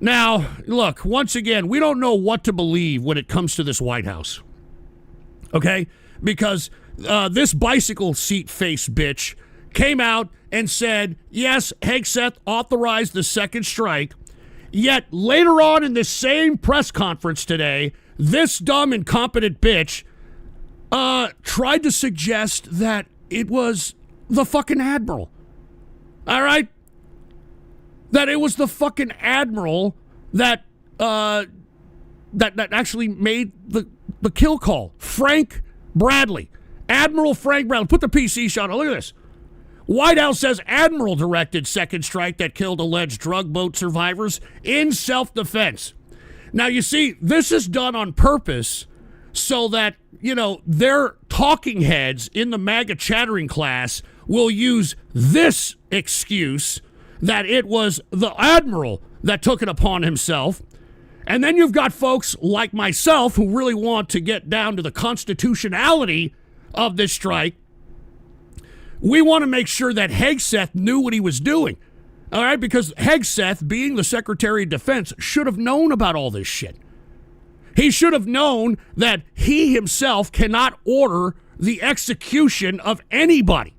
Now, look, once again, we don't know what to believe when it comes to this White House. Okay? Because this bicycle seat face bitch came out and said, yes, Hegseth authorized the second strike. Yet later on in this same press conference today, this dumb, incompetent bitch tried to suggest that it was the fucking admiral. All right? That it was the fucking admiral that actually made the kill call. Frank Bradley. Admiral Frank Bradley. Put the PC shot on. Look at this. White House says admiral directed second strike that killed alleged drug boat survivors in self-defense. Now, you see, this is done on purpose so that, their talking heads in the MAGA chattering class will use this excuse that it was the admiral that took it upon himself. And then you've got folks like myself who really want to get down to the constitutionality of this strike. We want to make sure that Hegseth knew what he was doing. All right, because Hegseth, being the Secretary of Defense, should have known about all this shit. He should have known that he himself cannot order the execution of anybody.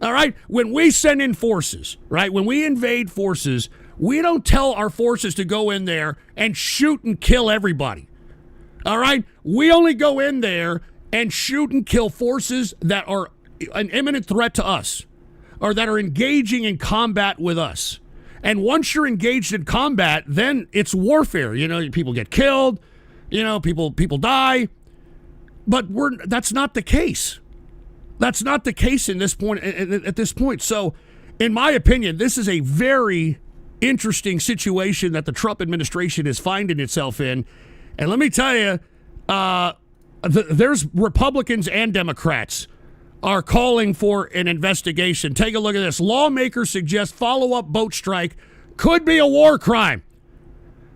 All right? When we send in forces, right? When we invade forces, we don't tell our forces to go in there and shoot and kill everybody. All right? We only go in there and shoot and kill forces that are an imminent threat to us or that are engaging in combat with us. And once you're engaged in combat, then it's warfare. People get killed. People die, but that's not the case. That's not the case in this point. At this point, so in my opinion, this is a very interesting situation that the Trump administration is finding itself in. And let me tell you, there's Republicans and Democrats are calling for an investigation. Take a look at this. Lawmakers suggest follow-up boat strike could be a war crime.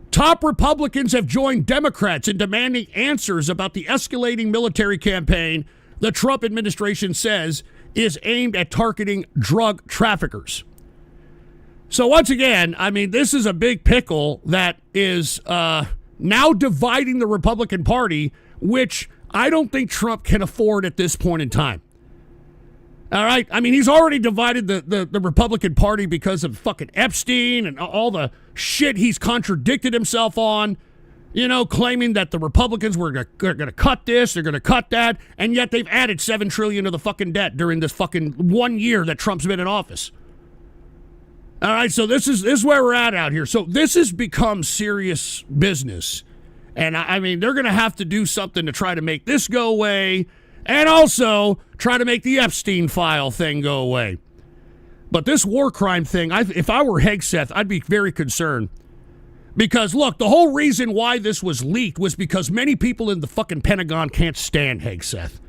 Top Republicans have joined Democrats in demanding answers about the escalating military campaign the Trump administration says is aimed at targeting drug traffickers. So once again, I mean, this is a big pickle that is now dividing the Republican Party, which I don't think Trump can afford at this point in time. All right? I mean, he's already divided the Republican Party because of fucking Epstein and all the shit he's contradicted himself on, claiming that the Republicans were going to cut this, they're going to cut that, and yet they've added $7 trillion to the fucking debt during this fucking 1 year that Trump's been in office. All right, so this is where we're at out here. So this has become serious business. And I mean, they're going to have to do something to try to make this go away and also try to make the Epstein file thing go away. But this war crime thing, if I were Hegseth, I'd be very concerned. Because, look, the whole reason why this was leaked was because many people in the fucking Pentagon can't stand Hegseth.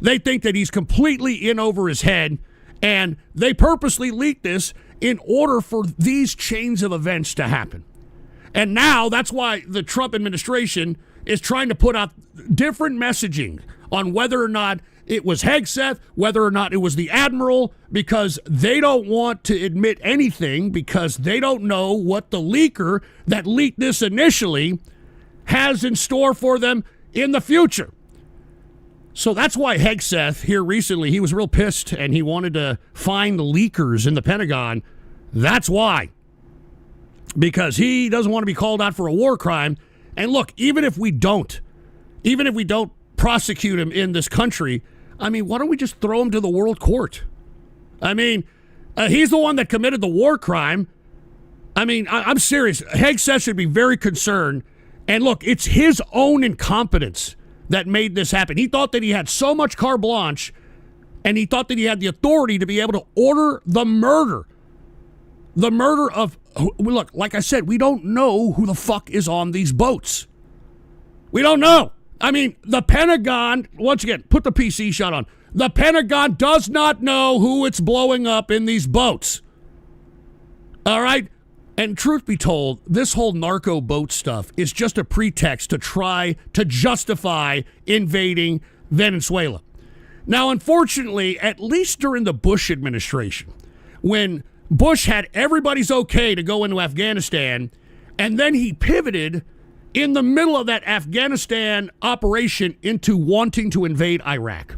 They think that he's completely in over his head, and they purposely leaked this in order for these chains of events to happen. And now that's why the Trump administration is trying to put out different messaging on whether or not it was Hegseth, whether or not it was the admiral, because they don't want to admit anything because they don't know what the leaker that leaked this initially has in store for them in the future. So that's why Hegseth here recently, he was real pissed and he wanted to find the leakers in the Pentagon. That's why. Because he doesn't want to be called out for a war crime. And look, even if we don't prosecute him in this country, I mean, why don't we just throw him to the world court? I mean, he's the one that committed the war crime. I mean, I'm serious. Hegseth should be very concerned. And look, it's his own incompetence that made this happen. He thought that he had so much carte blanche, and he thought that he had the authority to be able to order the murder. The murder of, look, like I said, we don't know who the fuck is on these boats. We don't know. I mean, the Pentagon, once again, put the PC shot on. The Pentagon does not know who it's blowing up in these boats. All right? And truth be told, this whole narco boat stuff is just a pretext to try to justify invading Venezuela. Now, unfortunately, at least during the Bush administration, when Bush had everybody's okay to go into Afghanistan, and then he pivoted in the middle of that Afghanistan operation into wanting to invade Iraq.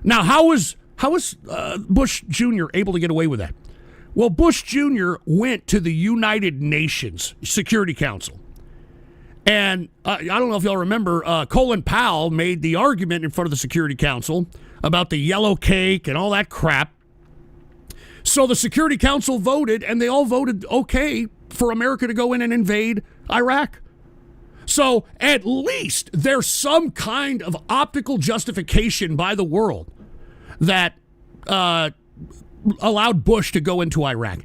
Now, how was Bush Jr. able to get away with that? Well, Bush Jr. went to the United Nations Security Council. And I don't know if y'all remember, Colin Powell made the argument in front of the Security Council about the yellow cake and all that crap. So the Security Council voted, and they all voted okay for America to go in and invade Iraq. So at least there's some kind of optical justification by the world that allowed Bush to go into Iraq.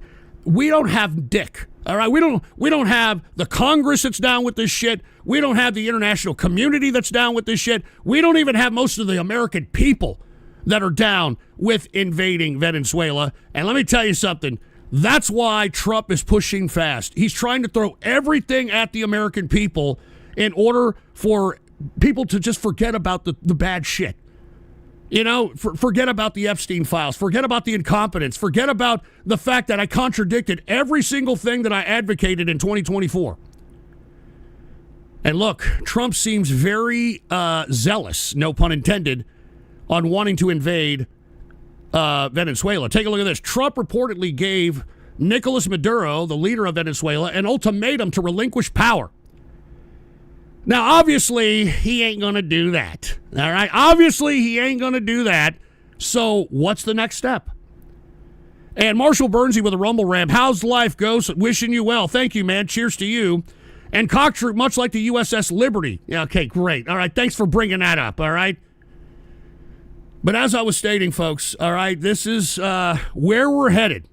We don't have dick. All right, we don't have the Congress that's down with this shit. We don't have the international community that's down with this shit. We don't even have most of the American people that are down with invading Venezuela. And let me tell you something. That's why Trump is pushing fast. He's trying to throw everything at the American people in order for people to just forget about the bad shit. You know, forget about the Epstein files. Forget about the incompetence. Forget about the fact that I contradicted every single thing that I advocated in 2024. And look, Trump seems very zealous, no pun intended, on wanting to invade Venezuela. Take a look at this. Trump reportedly gave Nicolas Maduro, the leader of Venezuela, an ultimatum to relinquish power. Now, obviously, he ain't going to do that. All right? Obviously, he ain't going to do that. So, what's the next step? And Marshall Bernsey with a Rumble Ram. How's life, Ghost? Wishing you well. Thank you, man. Cheers to you. And Cocktroop, much like the USS Liberty. Yeah, okay, great. All right, thanks for bringing that up, all right? But as I was stating, folks, all right, this is where we're headed.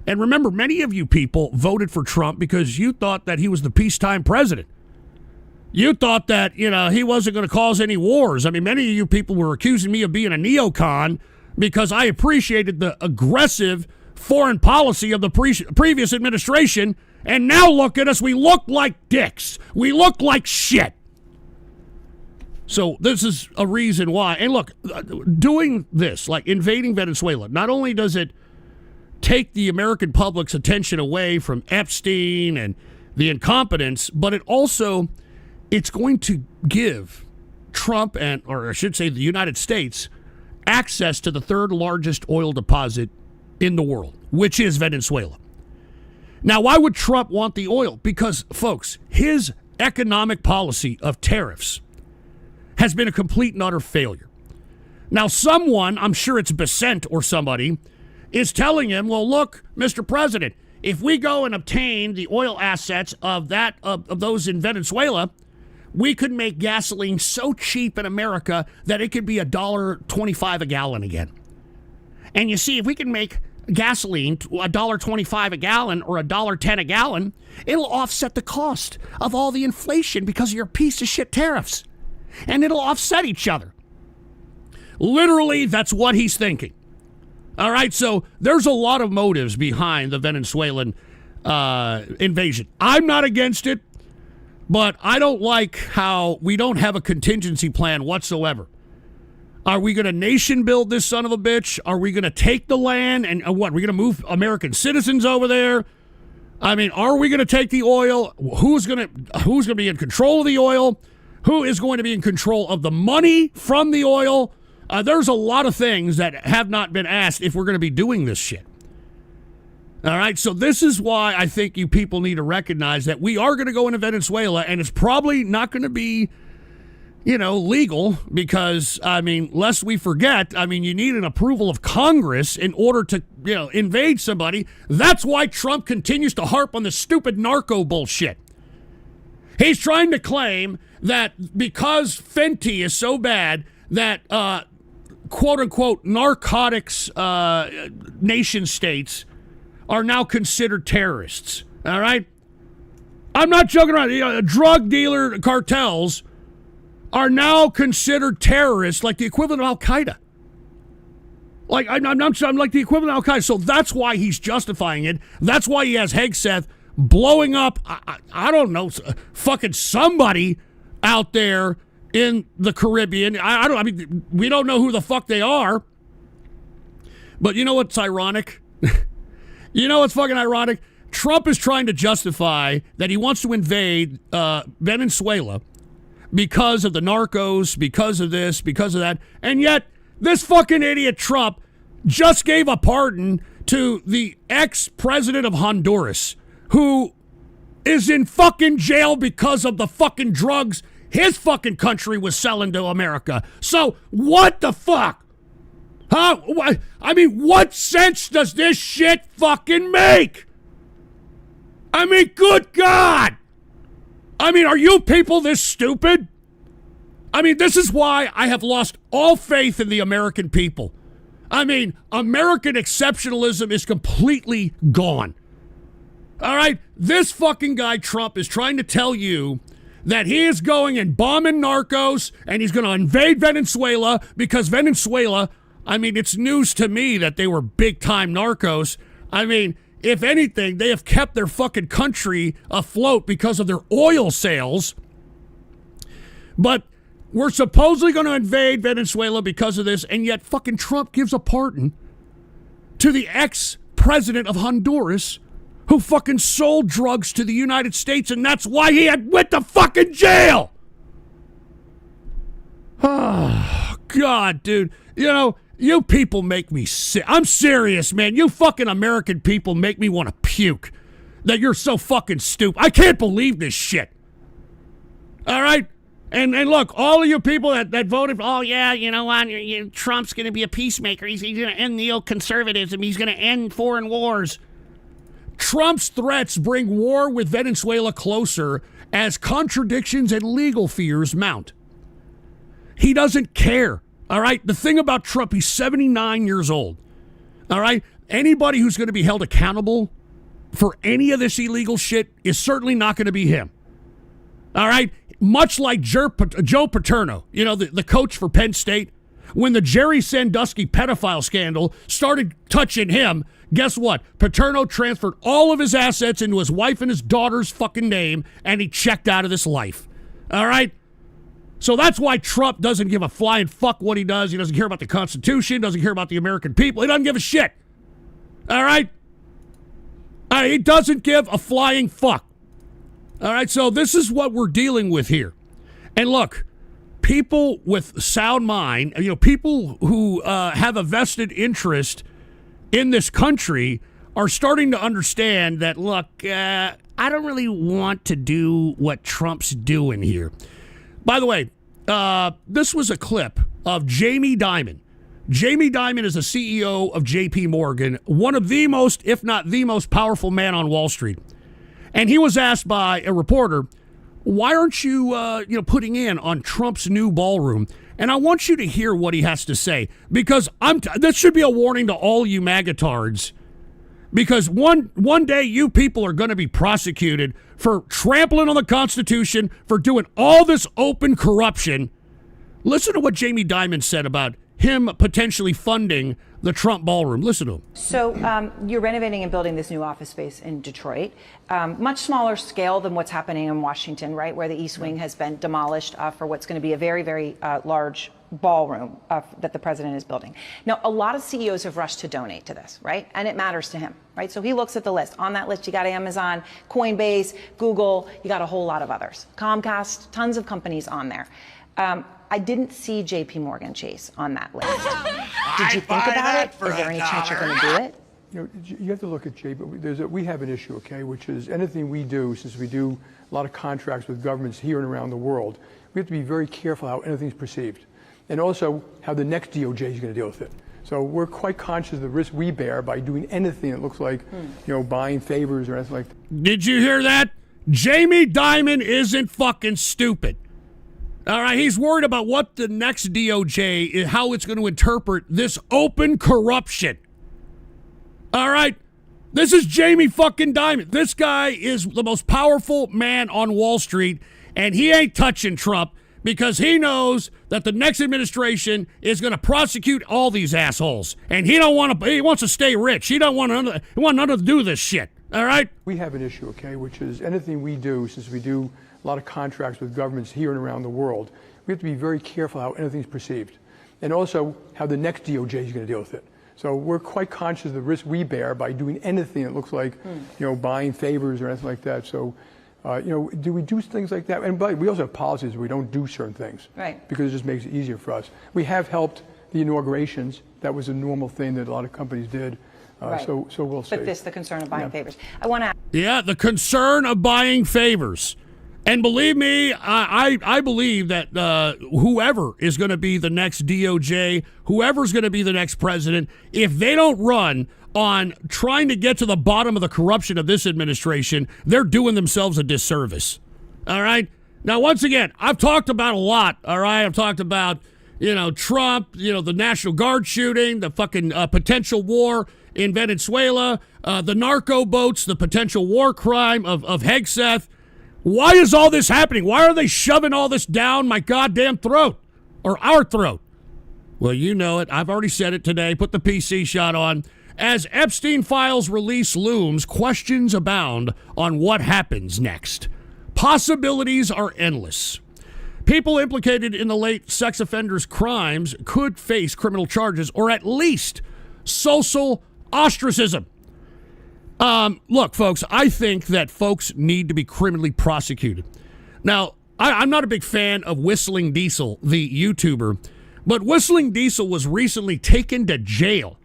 And remember, many of you people voted for Trump because you thought that he was the peacetime president. You thought that, you know, he wasn't going to cause any wars. I mean, many of you people were accusing me of being a neocon because I appreciated the aggressive foreign policy of the previous administration. And now look at us. We look like dicks. We look like shit. So this is a reason why. And look, doing this, like invading Venezuela, not only does it take the American public's attention away from Epstein and the incompetence, but it's going to give Trump or I should say the United States access to the third largest oil deposit in the world, which is Venezuela. Now, why would Trump want the oil? Because, folks, his economic policy of tariffs has been a complete and utter failure. Now, someone, I'm sure it's Besant or somebody, is telling him, well, look, Mr. President, if we go and obtain the oil assets of those in Venezuela, we could make gasoline so cheap in America that it could be $1.25 a gallon again. And you see, if we can make gasoline $1.25 a gallon or $1.10 a gallon, it'll offset the cost of all the inflation because of your piece of shit tariffs. And it'll offset each other. Literally, that's what he's thinking. All right, so there's a lot of motives behind the Venezuelan invasion. I'm not against it, but I don't like how we don't have a contingency plan whatsoever. Are we going to nation build this son of a bitch? Are we going to take the land and what? Are we going to move American citizens over there? I mean, are we going to take the oil? Who's going to be in control of the oil? Who is going to be in control of the money from the oil? There's a lot of things that have not been asked if we're going to be doing this shit. All right, so this is why I think you people need to recognize that we are going to go into Venezuela, and it's probably not going to be legal because, lest we forget, you need an approval of Congress in order to, invade somebody. That's why Trump continues to harp on this stupid narco bullshit. He's trying to claim that because Fenty is so bad that, quote unquote, narcotics nation states are now considered terrorists. All right? I'm not joking around. Drug dealer cartels are now considered terrorists, like the equivalent of Al-Qaeda. Like, I'm like the equivalent of Al-Qaeda. So that's why he's justifying it. That's why he has Hegseth blowing up, I don't know, fucking somebody out there in the Caribbean. We don't know who the fuck they are. But you know what's ironic? You know what's fucking ironic? Trump is trying to justify that he wants to invade Venezuela because of the narcos, because of this, because of that. And yet, this fucking idiot Trump just gave a pardon to the ex-president of Honduras, who is in fucking jail because of the fucking drugs his fucking country was selling to America. So, what the fuck? Huh? What sense does this shit fucking make? Good God! Are you people this stupid? This is why I have lost all faith in the American people. American exceptionalism is completely gone. All right? This fucking guy, Trump, is trying to tell you that he is going and bombing narcos and he's going to invade Venezuela because Venezuela, it's news to me that they were big-time narcos. If anything, they have kept their fucking country afloat because of their oil sales. But we're supposedly going to invade Venezuela because of this, and yet fucking Trump gives a pardon to the ex-president of Honduras who fucking sold drugs to the United States, and that's why he went to fucking jail. Oh, God, dude. You people make me sick. I'm serious, man. You fucking American people make me want to puke. That you're so fucking stupid. I can't believe this shit. All right? And look, all of you people that voted, oh, yeah, you know what? Trump's going to be a peacemaker. He's going to end neoconservatism. He's going to end foreign wars. Trump's threats bring war with Venezuela closer as contradictions and legal fears mount. He doesn't care. All right? The thing about Trump, he's 79 years old. All right? Anybody who's going to be held accountable for any of this illegal shit is certainly not going to be him. All right? Much like Joe Paterno, the coach for Penn State, when the Jerry Sandusky pedophile scandal started touching him, guess what? Paterno transferred all of his assets into his wife and his daughter's fucking name, and he checked out of this life. All right? So that's why Trump doesn't give a flying fuck what he does. He doesn't care about the Constitution, doesn't care about the American people. He doesn't give a shit. All right? He doesn't give a flying fuck. All right, so this is what we're dealing with here. And look, people with sound mind, people who have a vested interest in this country are starting to understand that, look, I don't really want to do what Trump's doing here. By the way, this was a clip of Jamie Dimon. Jamie Dimon is the CEO of J.P. Morgan, one of the most, if not the most powerful man on Wall Street. And he was asked by a reporter, why aren't you, putting in on Trump's new ballroom? And I want you to hear what he has to say, because this should be a warning to all you magatards, because one day you people are going to be prosecuted for trampling on the Constitution, for doing all this open corruption. Listen to what Jamie Dimon said about him potentially funding the Trump ballroom. Listen to him. So you're renovating and building this new office space in Detroit, much smaller scale than what's happening in Washington, right, where the East Wing has been demolished for what's going to be a very, very large ballroom that the president is building. Now, a lot of CEOs have rushed to donate to this, right? And it matters to him, right? So he looks at the list. On that list, you got Amazon, Coinbase, Google, you got a whole lot of others. Comcast, tons of companies on there. I didn't see J.P. Morgan Chase on that list. Did you think about it? Is there any chance you're going to do it? You have to look at JP. We have an issue, okay, which is anything we do, since we do a lot of contracts with governments here and around the world, we have to be very careful how anything's perceived, and also how the next DOJ is going to deal with it. So we're quite conscious of the risk we bear by doing anything that looks like, buying favors or anything like that. Did you hear that? Jamie Dimon isn't fucking stupid. All right, he's worried about what the next DOJ, how it's going to interpret this open corruption. All right, this is Jamie fucking Dimon. This guy is the most powerful man on Wall Street, and he ain't touching Trump because he knows that the next administration is going to prosecute all these assholes, and he wants to stay rich. He nothing to do with this shit. All right. We have an issue, okay, which is anything we do, since we do a lot of contracts with governments here and around the world, we have to be very careful how anything's perceived, and also how the next DOJ is going to deal with it. So we're quite conscious of the risk we bear by doing anything that looks like, buying favors or anything like that. So, do we do things like that? And but we also have policies where we don't do certain things, right? Because it just makes it easier for us. We have helped the inaugurations. That was a normal thing that a lot of companies did. Right. So we'll see. But the concern of buying favors. I want to. Yeah, the concern of buying favors. And believe me, I believe that whoever is going to be the next DOJ, whoever's going to be the next president, if they don't run on trying to get to the bottom of the corruption of this administration, they're doing themselves a disservice. All right? Now, once again, I've talked about a lot, all right? I've talked about, Trump, the National Guard shooting, the fucking potential war in Venezuela, the narco boats, the potential war crime of Hegseth. Why is all this happening? Why are they shoving all this down my goddamn throat? Or our throat? Well, you know it. I've already said it today. Put the PC shot on. As Epstein files release looms, questions abound on what happens next. Possibilities are endless. People implicated in the late sex offender's crimes could face criminal charges or at least social ostracism. Look, folks, I think that folks need to be criminally prosecuted. Now, I'm not a big fan of Whistling Diesel, the YouTuber, but Whistling Diesel was recently taken to jail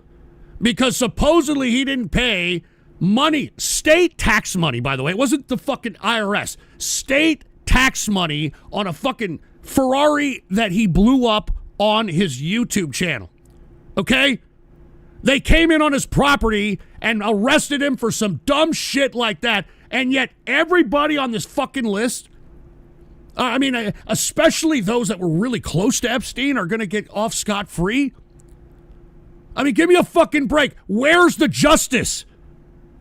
because supposedly he didn't pay money, state tax money, by the way. It wasn't the fucking IRS. State tax money on a fucking Ferrari that he blew up on his YouTube channel. Okay? They came in on his property and arrested him for some dumb shit like that, and yet everybody on this fucking list, especially those that were really close to Epstein, are going to get off scot-free? I mean, give me a fucking break. Where's the justice?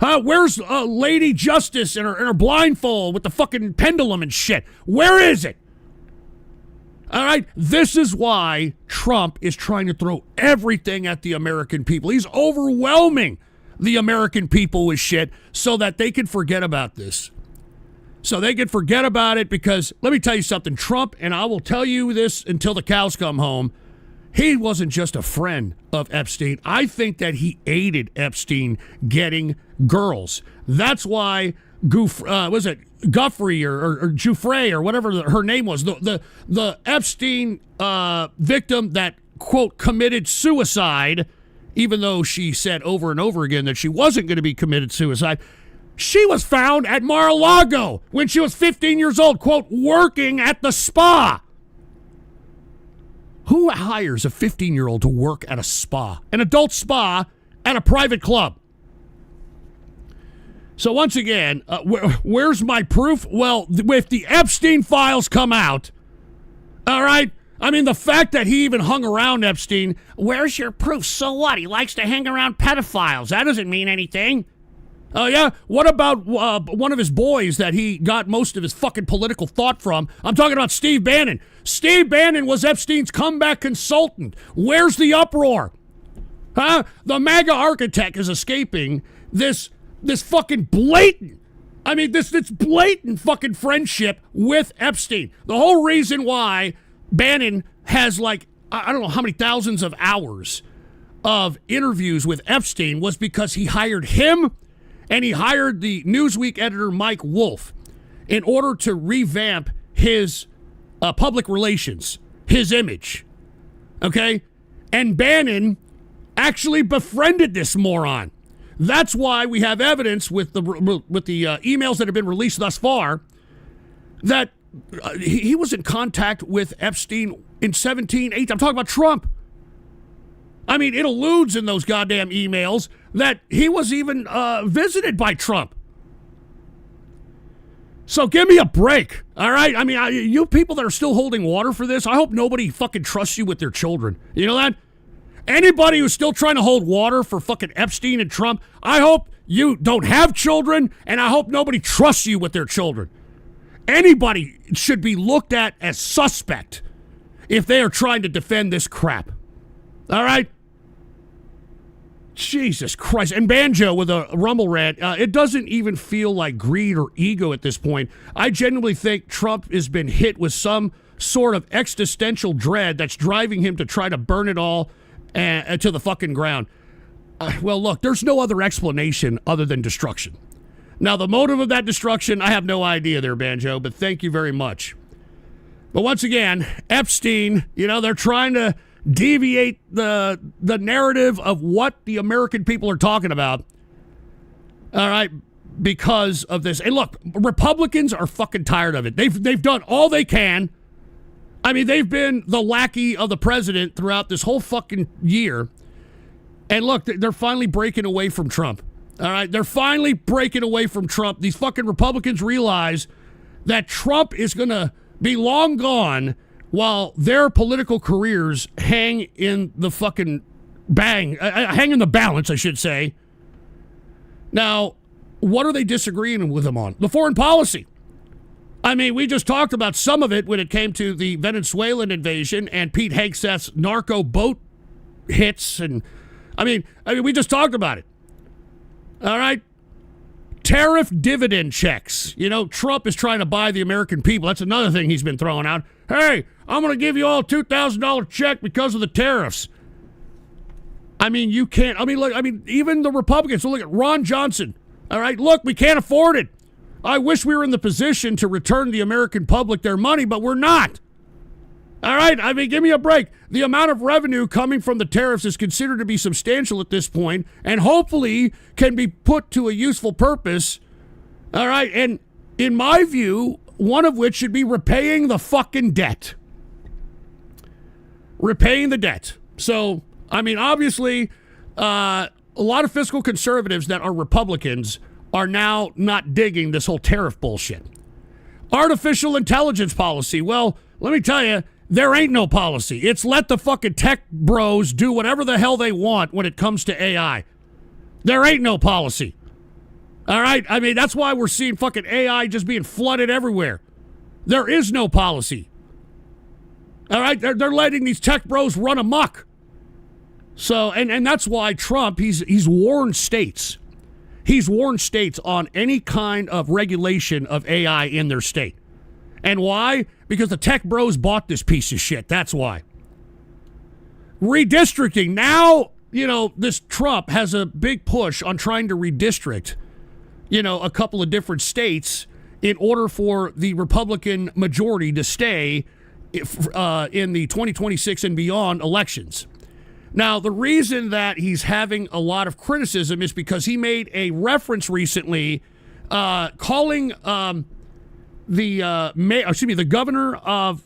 Where's Lady Justice in her blindfold with the fucking pendulum and shit? Where is it? All right, this is why Trump is trying to throw everything at the American people. He's overwhelming the American people with shit so that they can forget about this. So they can forget about it because, let me tell you something, Trump, and I will tell you this until the cows come home, he wasn't just a friend of Epstein. I think that he aided Epstein getting girls. That's why Guffrey or Giuffre or whatever her name was, the Epstein victim that, quote, committed suicide, even though she said over and over again that she wasn't going to be committed suicide. She was found at Mar-a-Lago when she was 15 years old, quote, working at the spa. Who hires a 15-year-old to work at a spa, an adult spa at a private club? So once again, where's my proof? Well, if the Epstein files come out, all right, I mean, the fact that he even hung around Epstein, where's your proof? So what? He likes to hang around pedophiles. That doesn't mean anything. Oh, yeah? What about one of his boys that he got most of his fucking political thought from? I'm talking about Steve Bannon. Steve Bannon was Epstein's comeback consultant. Where's the uproar? Huh? The MAGA architect is escaping this fucking blatant, this blatant fucking friendship with Epstein. The whole reason why Bannon has I don't know how many thousands of hours of interviews with Epstein was because he hired him and he hired the Newsweek editor Mike Wolff in order to revamp his public relations, his image. Okay? And Bannon actually befriended this moron. That's why we have evidence with the emails that have been released thus far that he was in contact with Epstein in 17, 18. I'm talking about Trump. I mean, it alludes in those goddamn emails that he was even visited by Trump. So give me a break, all right? I mean, you people that are still holding water for this, I hope nobody fucking trusts you with their children. You know that? Anybody who's still trying to hold water for fucking Epstein and Trump, I hope you don't have children, and I hope nobody trusts you with their children. Anybody should be looked at as suspect if they are trying to defend this crap. All right? Jesus Christ. And Banjo with a rumble rant, it doesn't even feel like greed or ego at this point. I genuinely think Trump has been hit with some sort of existential dread that's driving him to try to burn it all to the fucking ground. Well, look, there's no other explanation other than destruction. Now, the motive of that destruction, I have no idea there, Banjo, but thank you very much. But once again, Epstein, they're trying to deviate the narrative of what the American people are talking about. All right, because of this. And look, Republicans are fucking tired of it. They've done all they can. I mean, they've been the lackey of the president throughout this whole fucking year. And look, they're finally breaking away from Trump. All right, they're finally breaking away from Trump. These fucking Republicans realize that Trump is going to be long gone while their political careers hang in the fucking hang in the balance, I should say. Now, what are they disagreeing with him on? The foreign policy. I mean, we just talked about some of it when it came to the Venezuelan invasion and Pete Hegseth's narco boat hits. And I mean, we just talked about it. All right. Tariff dividend checks. Trump is trying to buy the American people. That's another thing he's been throwing out. Hey, I'm going to give you all a $2,000 check because of the tariffs. I mean, you can't. Even the Republicans. So look at Ron Johnson. All right, look, we can't afford it. I wish we were in the position to return the American public their money, but we're not. All right, give me a break. The amount of revenue coming from the tariffs is considered to be substantial at this point, and hopefully can be put to a useful purpose. All right, and in my view, one of which should be repaying the fucking debt. Repaying the debt. So, obviously, a lot of fiscal conservatives that are Republicans are now not digging this whole tariff bullshit. Artificial intelligence policy. Well, let me tell you, there ain't no policy. It's let the fucking tech bros do whatever the hell they want when it comes to AI. There ain't no policy. All right? That's why we're seeing fucking AI just being flooded everywhere. There is no policy. All right? They're letting these tech bros run amok. So, and that's why Trump, he's warned states. He's warned states on any kind of regulation of AI in their state. And why? Because the tech bros bought this piece of shit. That's why. Redistricting. Now, this Trump has a big push on trying to redistrict, a couple of different states in order for the Republican majority to stay in the 2026 and beyond elections. Now, the reason that he's having a lot of criticism is because he made a reference recently calling the governor of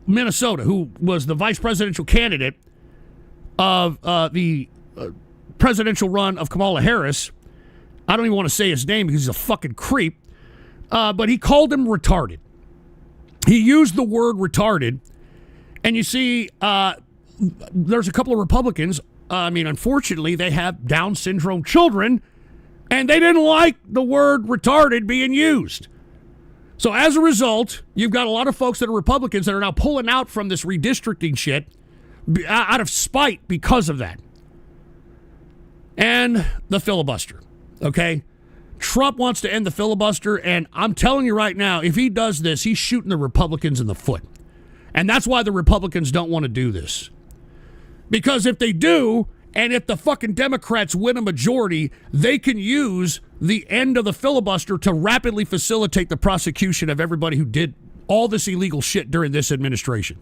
Minnesota, who was the vice presidential candidate of the presidential run of Kamala Harris. I don't even want to say his name because he's a fucking creep. But he called him retarded. He used the word retarded. And you see, there's a couple of Republicans. Unfortunately, they have Down syndrome children, and they didn't like the word retarded being used. So as a result, you've got a lot of folks that are Republicans that are now pulling out from this redistricting shit out of spite because of that. And the filibuster, okay? Trump wants to end the filibuster, and I'm telling you right now, if he does this, he's shooting the Republicans in the foot. And that's why the Republicans don't want to do this. Because if they do, and if the fucking Democrats win a majority, they can use the end of the filibuster to rapidly facilitate the prosecution of everybody who did all this illegal shit during this administration.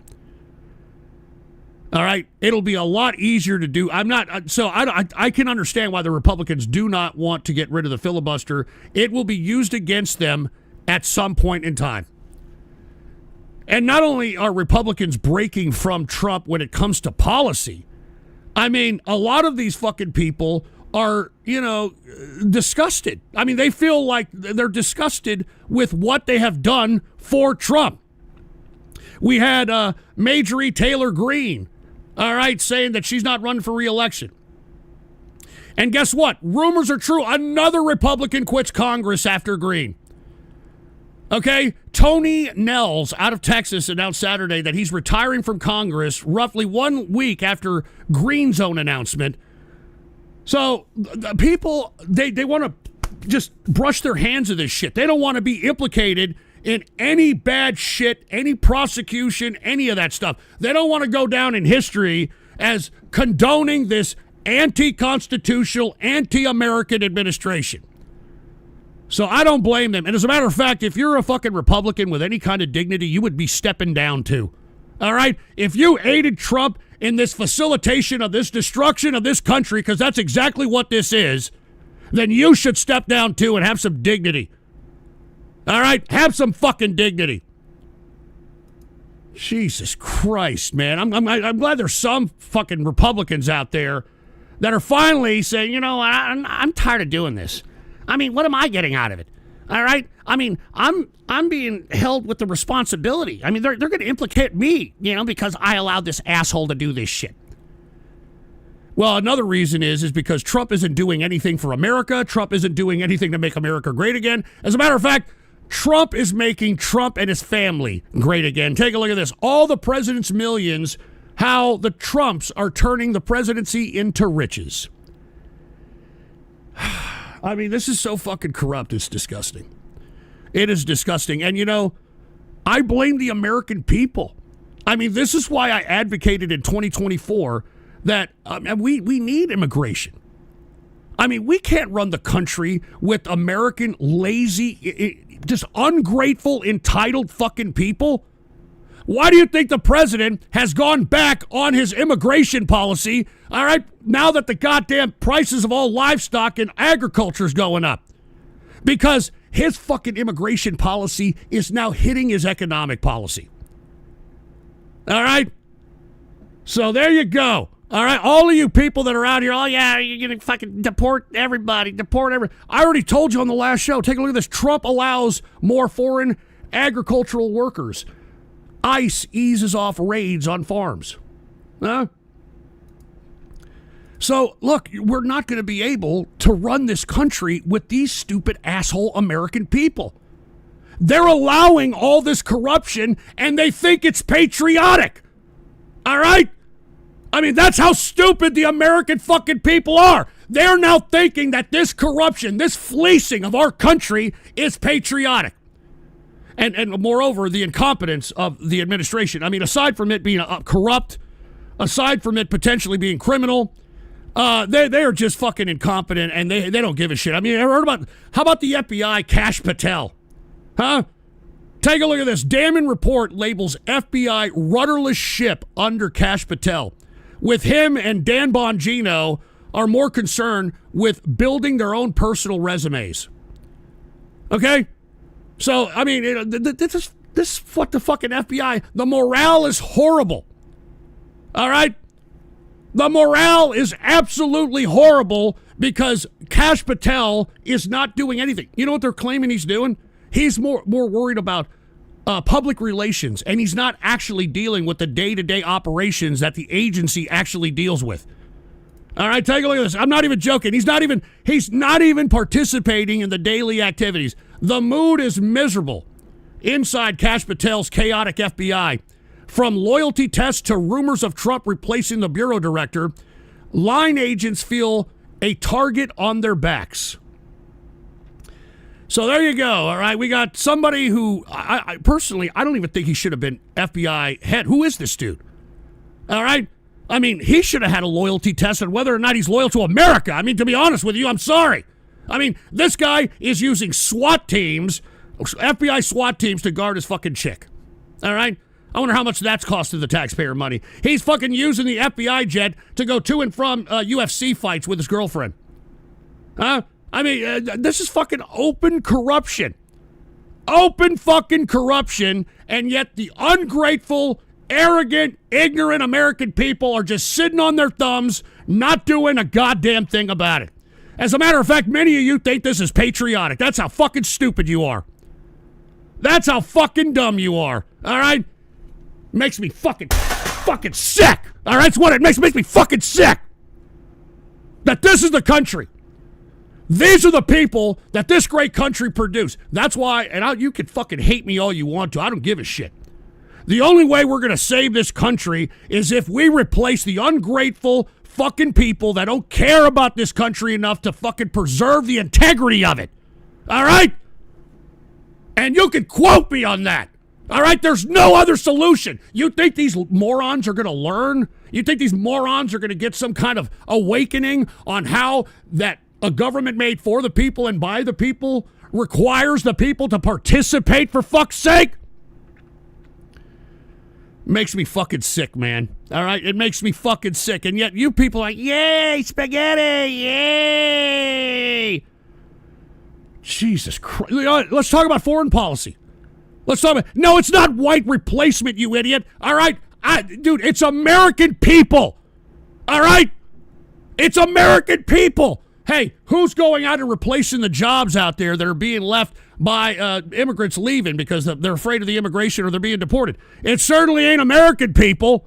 All right? It'll be a lot easier to do. I can understand why the Republicans do not want to get rid of the filibuster. It will be used against them at some point in time. And not only are Republicans breaking from Trump when it comes to policy, I mean, a lot of these fucking people are, disgusted. I mean, they feel like they're disgusted with what they have done for Trump. We had Marjorie Taylor Greene, all right, saying that she's not running for re-election. And guess what? Rumors are true. Another Republican quits Congress after Greene. Okay, Tony Nels out of Texas announced Saturday that he's retiring from Congress roughly 1 week after Greene's own announcement. So the people, they want to just brush their hands of this shit. They don't want to be implicated in any bad shit, any prosecution, any of that stuff. They don't want to go down in history as condoning this anti-constitutional, anti-American administration. So I don't blame them. And as a matter of fact, if you're a fucking Republican with any kind of dignity, you would be stepping down too. All right? If you aided Trump in this facilitation of this destruction of this country, because that's exactly what this is, then you should step down too and have some dignity. All right? Have some fucking dignity. Jesus Christ, man. I'm glad there's some fucking Republicans out there that are finally saying, I'm tired of doing this. I mean, what am I getting out of it? All right? I mean, I'm being held with the responsibility. I mean, they're going to implicate me, because I allowed this asshole to do this shit. Well, another reason is because Trump isn't doing anything for America. Trump isn't doing anything to make America great again. As a matter of fact, Trump is making Trump and his family great again. Take a look at this. All the president's millions, how the Trumps are turning the presidency into riches. I mean, this is so fucking corrupt, it's disgusting. It is disgusting. And, I blame the American people. I mean, this is why I advocated in 2024 that we need immigration. I mean, we can't run the country with American, lazy, just ungrateful, entitled fucking people. Why do you think the president has gone back on his immigration policy, all right, now that the goddamn prices of all livestock and agriculture is going up? Because his fucking immigration policy is now hitting his economic policy. All right? So there you go. All right, all of you people that are out here, oh yeah, you're going to fucking deport everybody. I already told you on the last show, take a look at this. Trump allows more foreign agricultural workers. ICE eases off raids on farms. Huh? So, look, we're not going to be able to run this country with these stupid asshole American people. They're allowing all this corruption, and they think it's patriotic. All right? I mean, that's how stupid the American fucking people are. They're now thinking that this corruption, this fleecing of our country is patriotic. And moreover, the incompetence of the administration. I mean, aside from it being corrupt, aside from it potentially being criminal, they are just fucking incompetent, and they don't give a shit. I mean, ever heard about, how about the FBI, Kash Patel? Huh? Take a look at this. Damon report labels FBI rudderless ship under Kash Patel. With him and Dan Bongino are more concerned with building their own personal resumes. Okay? So, I mean, this is what the fucking FBI, the morale is horrible. All right? The morale is absolutely horrible because Kash Patel is not doing anything. You know what they're claiming he's doing? He's more worried about public relations, and he's not actually dealing with the day-to-day operations that the agency actually deals with. All right, take a look at this. I'm not even joking. He's not even participating in the daily activities. The mood is miserable inside Kash Patel's chaotic FBI. From loyalty tests to rumors of Trump replacing the bureau director, line agents feel a target on their backs. So there you go, all right? We got somebody who, I personally, I don't even think he should have been FBI head. Who is this dude? All right? I mean, he should have had a loyalty test on whether or not he's loyal to America. I mean, to be honest with you, I'm sorry. I mean, this guy is using SWAT teams, FBI SWAT teams to guard his fucking chick. All right? I wonder how much that's costing the taxpayer money. He's fucking using the FBI jet to go to and from UFC fights with his girlfriend. Huh? I mean, this is fucking open corruption. open fucking corruption, and yet the ungrateful, arrogant, ignorant American people are just sitting on their thumbs, not doing a goddamn thing about it. As a matter of fact, many of you think this is patriotic. That's how fucking stupid you are. That's how fucking dumb you are. All right? Makes me fucking sick. All right? That's what it makes me fucking sick. That this is the country. These are the people that this great country produced. That's why, and you can fucking hate me all you want to. I don't give a shit. The only way we're going to save this country is if we replace the ungrateful fucking people that don't care about this country enough to fucking preserve the integrity of it. All right? And you can quote me on that. All right? There's no other solution. You think these morons are going to learn? You think these morons are going to get some kind of awakening on how that a government made for the people and by the people requires the people to participate, for fuck's sake? Makes me fucking sick, man. All right? It makes me fucking sick. And yet you people are like, yay, spaghetti, yay. Jesus Christ. Let's talk about foreign policy. Let's talk about... No, it's not white replacement, you idiot. All right? Dude, it's American people. All right? It's American people. Hey, who's going out and replacing the jobs out there that are being left by immigrants leaving because they're afraid of the immigration or they're being deported? It certainly ain't American people.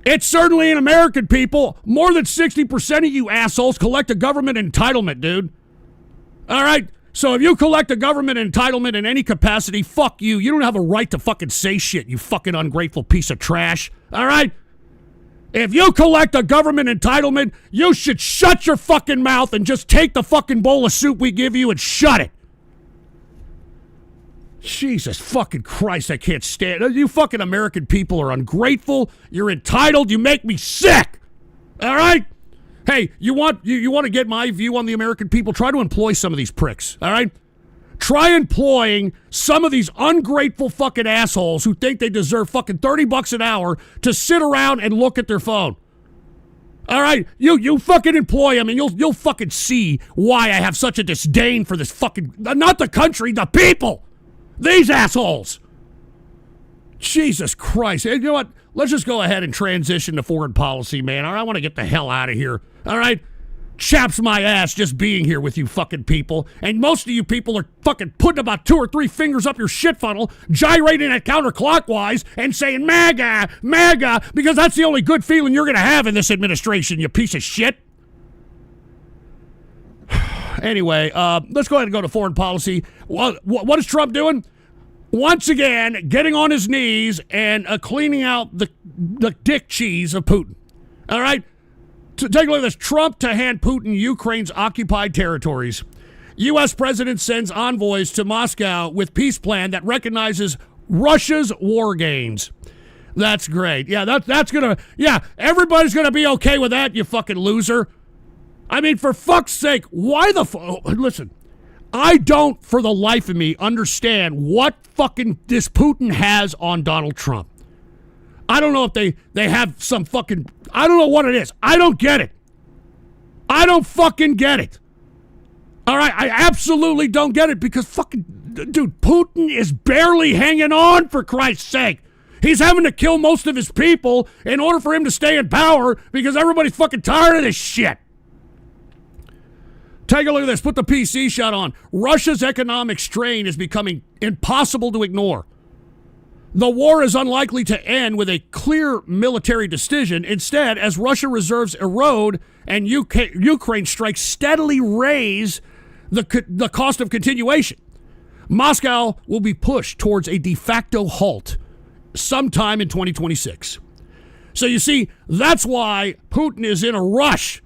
It certainly ain't American people. More than 60% of you assholes collect a government entitlement, dude. All right? So if you collect a government entitlement in any capacity, fuck you. You don't have a right to fucking say shit, you fucking ungrateful piece of trash. All right? If you collect a government entitlement, you should shut your fucking mouth and just take the fucking bowl of soup we give you and shut it. Jesus fucking Christ, I can't stand it. You fucking American people are ungrateful. You're entitled. You make me sick. All right? Hey, you want to get my view on the American people? Try to employ some of these pricks. All right? Try employing some of these ungrateful fucking assholes who think they deserve fucking $30 an hour to sit around and look at their phone. All right, you fucking employ them, and you'll fucking see why I have such a disdain for this fucking, not the country, the people. These assholes. Jesus Christ. You know what? Let's just go ahead and transition to foreign policy, man. All right, I want to get the hell out of here. All right? Chaps my ass just being here with you fucking people. And most of you people are fucking putting about 2 or 3 fingers up your shit funnel, gyrating it counterclockwise and saying MAGA, MAGA, because that's the only good feeling you're going to have in this administration, you piece of shit. Anyway, let's go ahead and go to foreign policy. What is Trump doing? Once again, getting on his knees and cleaning out the dick cheese of Putin. All right? Take a look at this. Trump to hand Putin Ukraine's occupied territories. U.S. president sends envoys to Moscow with peace plan that recognizes Russia's war gains. That's great. Yeah, that's going to... Yeah, everybody's going to be okay with that, you fucking loser. I mean, for fuck's sake, why the... Listen, I don't, for the life of me, understand what fucking this Putin has on Donald Trump. I don't know if they have some fucking... I don't know what it is. I don't get it. I don't fucking get it. All right? I absolutely don't get it because fucking... Dude, Putin is barely hanging on, for Christ's sake. He's having to kill most of his people in order for him to stay in power because everybody's fucking tired of this shit. Take a look at this. Put the PC shot on. Russia's economic strain is becoming impossible to ignore. The war is unlikely to end with a clear military decision. Instead, as Russia reserves erode and Ukraine strikes steadily raise the cost of continuation, Moscow will be pushed towards a de facto halt sometime in 2026. So you see, that's why Putin is in a rush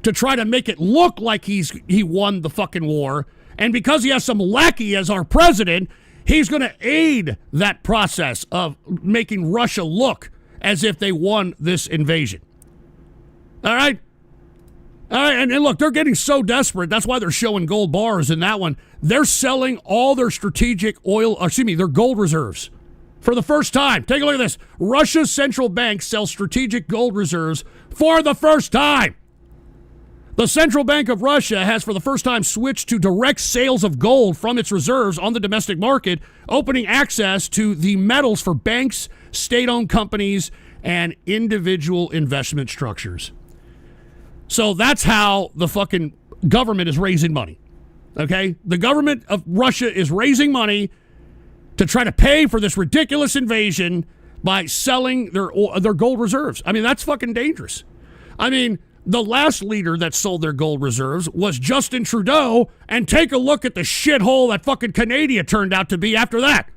to try to make it look like he won the fucking war. And because he has some lackey as our president, he's going to aid that process of making Russia look as if they won this invasion. All right? All right, and look, they're getting so desperate. That's why they're showing gold bars in that one. They're selling all their their gold reserves for the first time. Take a look at this. Russia's central bank sells strategic gold reserves for the first time. The Central Bank of Russia has for the first time switched to direct sales of gold from its reserves on the domestic market, opening access to the metals for banks, state-owned companies, and individual investment structures. So that's how the fucking government is raising money. Okay? The government of Russia is raising money to try to pay for this ridiculous invasion by selling their gold reserves. I mean, that's fucking dangerous. I mean, the last leader that sold their gold reserves was Justin Trudeau, and take a look at the shithole that fucking Canada turned out to be after that.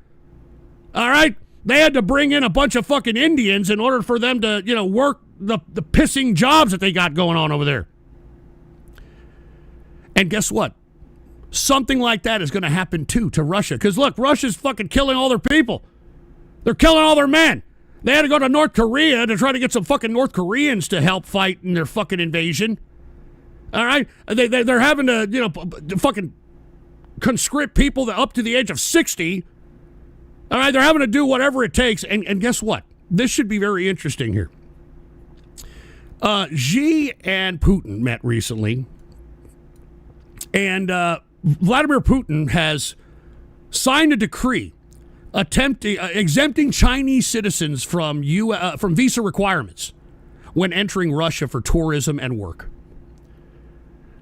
All right? They had to bring in a bunch of fucking Indians in order for them to, work the pissing jobs that they got going on over there. And guess what? Something like that is going to happen, too, to Russia. Because, look, Russia's fucking killing all their people. They're killing all their men. They had to go to North Korea to try to get some fucking North Koreans to help fight in their fucking invasion. All right? They're having to, fucking conscript people that up to the age of 60. All right? They're having to do whatever it takes. And guess what? This should be very interesting here. Xi and Putin met recently. And Vladimir Putin has signed a decree exempting Chinese citizens from visa requirements when entering Russia for tourism and work.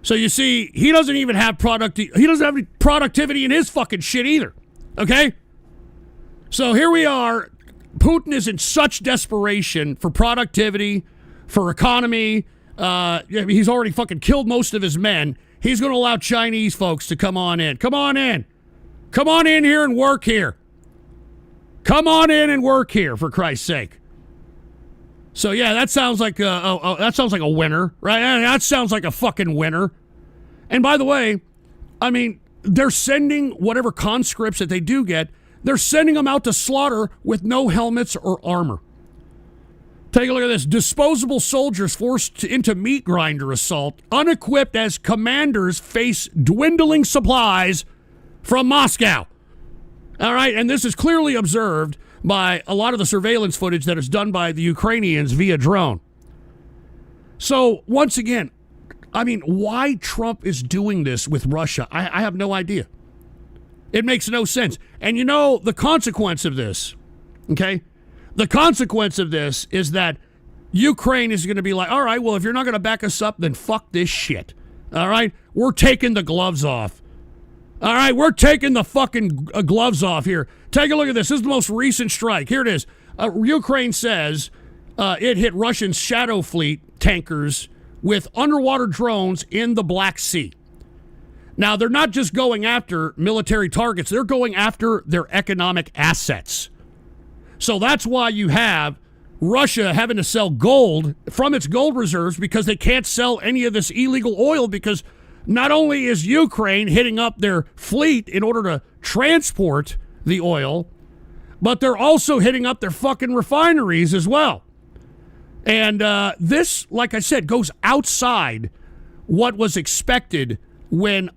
So you see, he doesn't even have he doesn't have any productivity in his fucking shit either. Okay? So here we are. Putin is in such desperation for productivity, for economy. He's already fucking killed most of his men. He's going to allow Chinese folks to come on in. Come on in. Come on in here and work here. Come on in and work here, for Christ's sake. So yeah, that sounds like a winner, right? That sounds like a fucking winner. And by the way, I mean, they're sending whatever conscripts that they do get, they're sending them out to slaughter with no helmets or armor. Take a look at this. Disposable soldiers forced into meat grinder assault, unequipped as commanders face dwindling supplies from Moscow. All right, and this is clearly observed by a lot of the surveillance footage that is done by the Ukrainians via drone. So, once again, I mean, why Trump is doing this with Russia, I have no idea. It makes no sense. And you know, the consequence of this, okay? The consequence of this is that Ukraine is going to be like, all right, well, if you're not going to back us up, then fuck this shit. All right? We're taking the gloves off. All right, we're taking the fucking gloves off here. Take a look at this. This is the most recent strike. Here it is. Ukraine says it hit Russian Shadow Fleet tankers with underwater drones in the Black Sea. Now, they're not just going after military targets. They're going after their economic assets. So that's why you have Russia having to sell gold from its gold reserves because they can't sell any of this illegal oil because not only is Ukraine hitting up their fleet in order to transport the oil, but they're also hitting up their fucking refineries as well. And this, like I said, goes outside what was expected when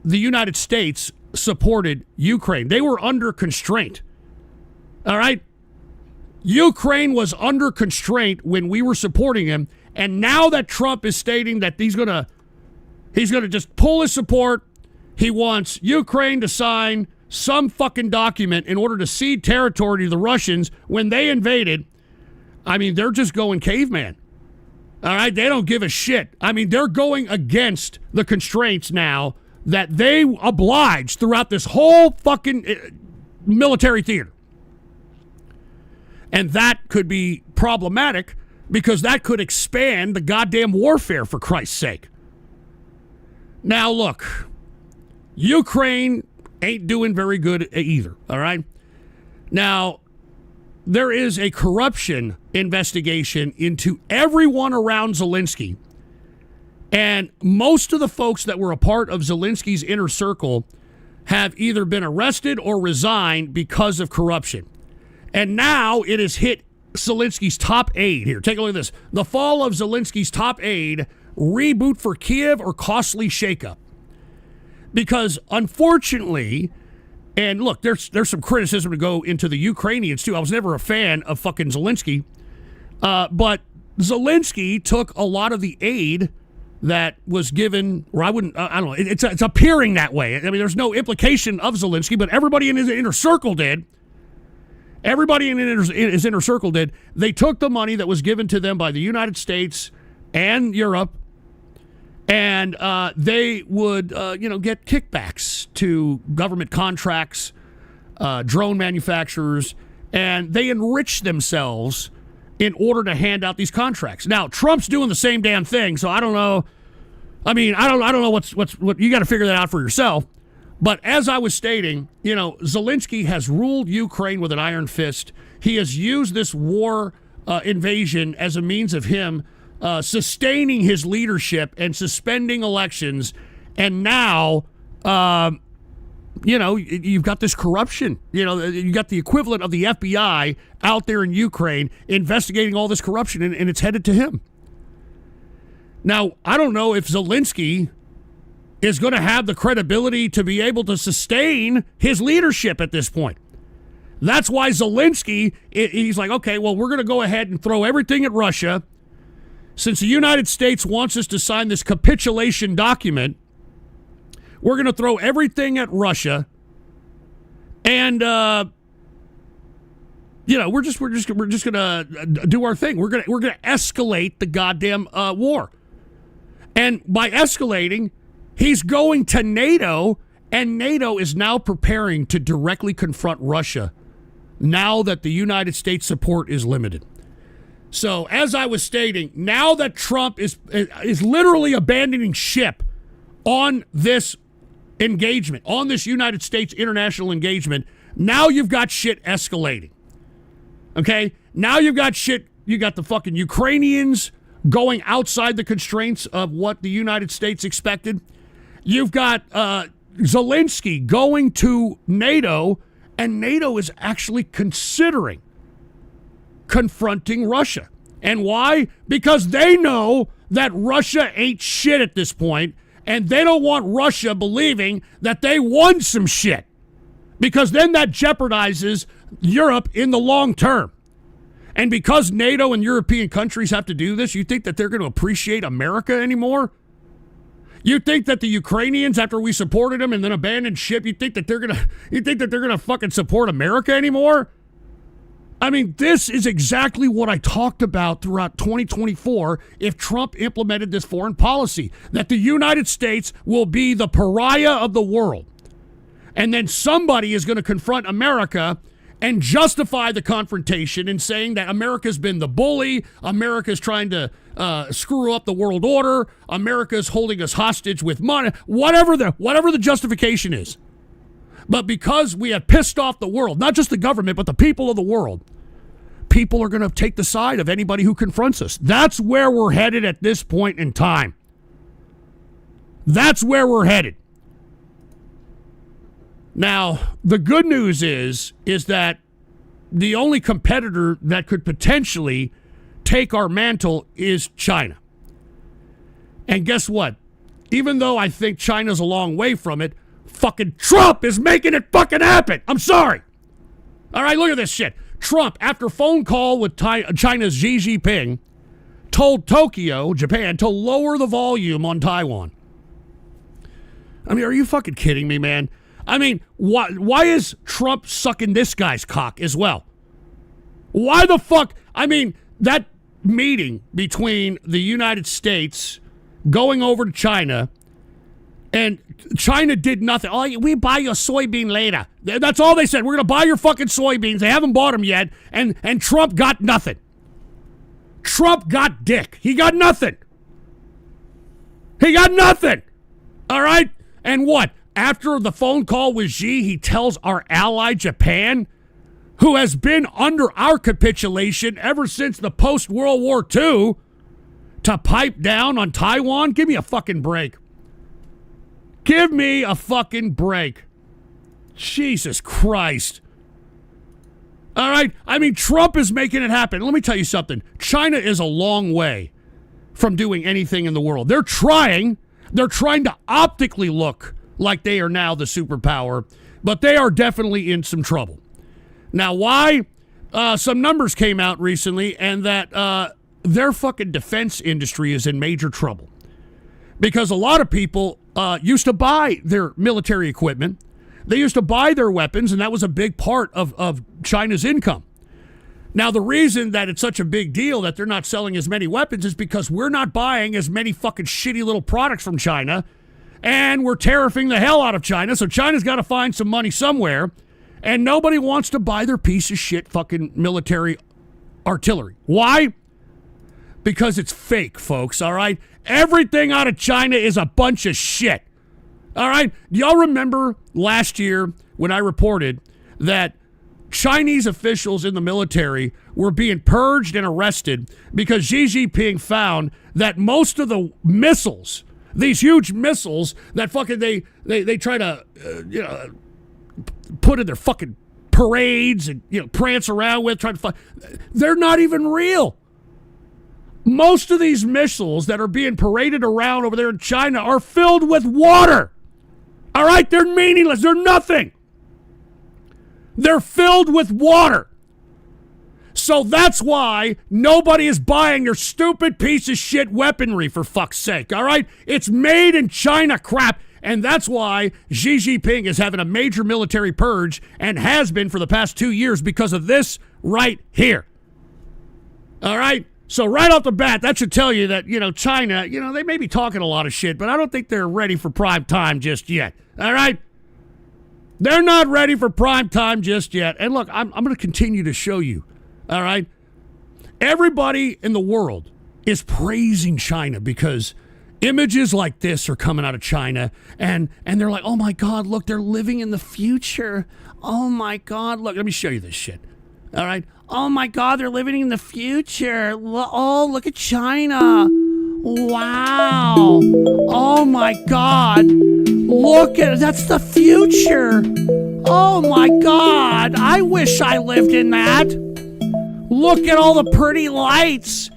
the United States supported Ukraine. They were under constraint. All right? Ukraine was under constraint when we were supporting him, and now that Trump is stating that he's going to just pull his support, he wants Ukraine to sign some fucking document in order to cede territory to the Russians when they invaded. I mean, they're just going caveman. All right? They don't give a shit. I mean, they're going against the constraints now that they obliged throughout this whole fucking military theater. And that could be problematic because that could expand the goddamn warfare, for Christ's sake. Now, look, Ukraine ain't doing very good either, all right? Now, there is a corruption investigation into everyone around Zelensky. And most of the folks that were a part of Zelensky's inner circle have either been arrested or resigned because of corruption. And now it has hit Zelensky's top aide here. Take a look at this. The fall of Zelensky's top aide, reboot for Kiev or costly shakeup. Because unfortunately, and look, there's some criticism to go into the Ukrainians too. I was never a fan of fucking Zelensky. But Zelensky took a lot of the aid that was given, or I don't know, it's appearing that way. I mean, there's no implication of Zelensky, but everybody in his inner circle did. Everybody in his inner circle did. They took the money that was given to them by the United States and Europe, and they would, get kickbacks to government contracts, drone manufacturers, and they enriched themselves in order to hand out these contracts. Now, Trump's doing the same damn thing, so I don't know. I mean, I don't know what you got to figure that out for yourself. But as I was stating, Zelensky has ruled Ukraine with an iron fist. He has used this war invasion as a means of him sustaining his leadership and suspending elections. And now, you've got this corruption. You got the equivalent of the FBI out there in Ukraine investigating all this corruption, and it's headed to him. Now, I don't know if Zelensky is going to have the credibility to be able to sustain his leadership at this point. That's why Zelensky, he's like, okay, well, we're going to go ahead and throw everything at Russia. Since the United States wants us to sign this capitulation document, we're going to throw everything at Russia, and we're just going to do our thing. We're going to escalate the goddamn war, and by escalating, he's going to NATO, and NATO is now preparing to directly confront Russia now that the United States support is limited. So, as I was stating, now that Trump is literally abandoning ship on this engagement, on this United States international engagement, now you've got shit escalating. Okay? Now you've got shit, you got the fucking Ukrainians going outside the constraints of what the United States expected. You've got Zelensky going to NATO, and NATO is actually considering confronting Russia. And why? Because they know that Russia ain't shit at this point, and they don't want Russia believing that they won some shit, because then that jeopardizes Europe in the long term. And because NATO and European countries have to do this, you think that they're going to appreciate America anymore? You think that the Ukrainians, after we supported them and then abandoned ship, you think that they're gonna fucking support America anymore? I mean, this is exactly what I talked about throughout 2024 if Trump implemented this foreign policy, that the United States will be the pariah of the world. And then somebody is going to confront America and justify the confrontation in saying that America's been the bully, America's trying to screw up the world order, America's holding us hostage with money, whatever the justification is. But because we have pissed off the world, not just the government, but the people of the world, people are going to take the side of anybody who confronts us. That's where we're headed at this point in time. That's where we're headed. Now, the good news is that the only competitor that could potentially take our mantle is China. And guess what? Even though I think China's a long way from it, fucking Trump is making it fucking happen. I'm sorry. All right, look at this shit. Trump, after phone call with China's Xi Jinping, told Tokyo, Japan, to lower the volume on Taiwan. I mean, are you fucking kidding me, man? I mean, why is Trump sucking this guy's cock as well? Why the fuck? I mean, that meeting between the United States going over to China, and China did nothing. Oh, we buy your soybean later. That's all they said. We're going to buy your fucking soybeans. They haven't bought them yet. And Trump got nothing. Trump got dick. He got nothing. He got nothing. All right? And what? After the phone call with Xi, he tells our ally Japan, who has been under our capitulation ever since the post-World War II, to pipe down on Taiwan? Give me a fucking break. Give me a fucking break. Jesus Christ. All right? I mean, Trump is making it happen. Let me tell you something. China is a long way from doing anything in the world. They're trying to optically look like they are now the superpower, but they are definitely in some trouble. Now, why? Some numbers came out recently, and that their fucking defense industry is in major trouble. because a lot of people used to buy their military equipment. They used to buy their weapons, and that was a big part of China's income. Now, the reason that it's such a big deal that they're not selling as many weapons is because we're not buying as many fucking shitty little products from China, and we're tariffing the hell out of China, so China's got to find some money somewhere, and nobody wants to buy their piece of shit fucking military artillery. Why? Because it's fake, folks, all right? Everything out of China is a bunch of shit, all right? Do y'all remember last year when I reported that Chinese officials in the military were being purged and arrested because Xi Jinping found that most of the missiles, these huge missiles that fucking they try to put in their fucking parades and prance around with, they're not even real. Most of these missiles that are being paraded around over there in China are filled with water. All right, they're meaningless. They're nothing. They're filled with water. So that's why nobody is buying their stupid piece of shit weaponry, for fuck's sake, all right? It's made in China crap, and that's why Xi Jinping is having a major military purge and has been for the past 2 years because of this right here. All right? So right off the bat, that should tell you that, China, they may be talking a lot of shit, but I don't think they're ready for prime time just yet, all right? They're not ready for prime time just yet. And look, I'm going to continue to show you, all right? Everybody in the world is praising China because images like this are coming out of China, and they're like, oh my God, look, they're living in the future. Oh my God, look, let me show you this shit, all right? Oh my God, they're living in the future. Oh, look at China. Wow. Oh my God. Look at it. That's the future. Oh my God. I wish I lived in that. Look at all the pretty lights.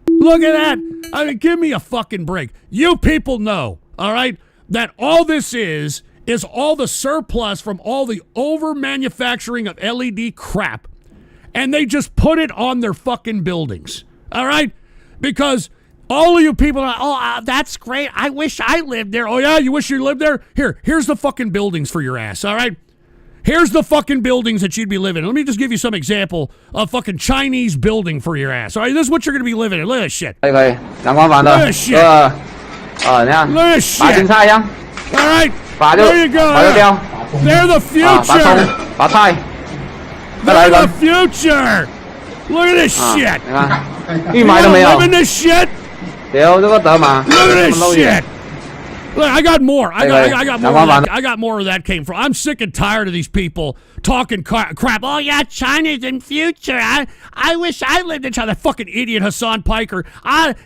Look at that. I mean, give me a fucking break. You people know, all right, that all this is all the surplus from all the over manufacturing of LED crap. And they just put it on their fucking buildings. All right? Because all of you people are, that's great. I wish I lived there. Oh, yeah? You wish you lived there? Here's the fucking buildings for your ass. All right? Here's the fucking buildings that you'd be living in. Let me just give you some example of fucking Chinese building for your ass. All right? This is what you're going to be living in. Look at this shit. Look at this shit. Look at this shit. All right? There you go. They're the future. They're the future! Look at this shit! You live in this shit? Look at this shit! Look, I got more. I got more. I got more where that came from. I'm sick and tired of these people talking crap. Oh yeah, China's in future. I wish I lived in China. That fucking idiot Hassan Piker.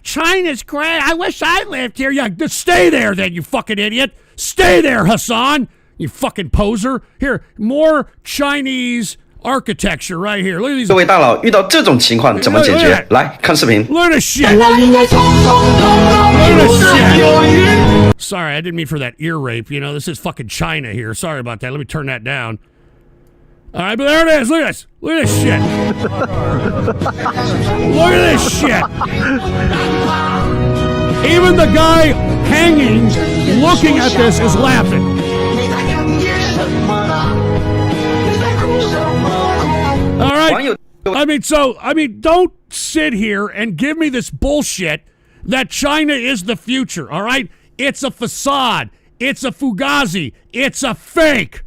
China's great. I wish I lived here. Yeah, just stay there then, you fucking idiot. Stay there, Hassan. You fucking poser. Here, more Chinese architecture right here. Look at these. 各位大佬，遇到这种情况怎么解决？来看视频。 Look at this shit. Look at this shit. Sorry, I didn't mean for that ear rape. This is fucking China here. Sorry about that. Let me turn that down. All right, but there it is. Look at this. Look at this shit. Look at this shit. Even the guy hanging, looking at this, is laughing. All right. I mean, don't sit here and give me this bullshit that China is the future, all right? It's a facade. It's a fugazi. It's a fake.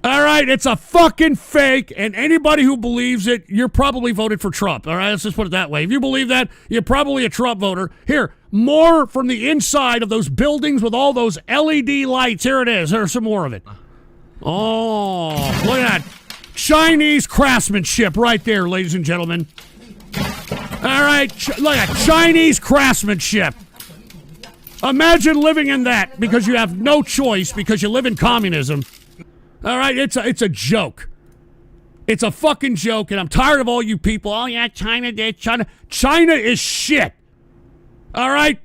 All right? It's a fucking fake, and anybody who believes it, you're probably voted for Trump, all right? Let's just put it that way. If you believe that, you're probably a Trump voter. Here, more from the inside of those buildings with all those LED lights. Here it is. There's some more of it. Oh, look at that. Chinese craftsmanship right there, ladies and gentlemen. All right, look at Chinese craftsmanship. Imagine living in that because you have no choice because you live in communism. All right, it's a joke. It's a fucking joke, and I'm tired of all you people. Oh, yeah, China did, China. China is shit. All right?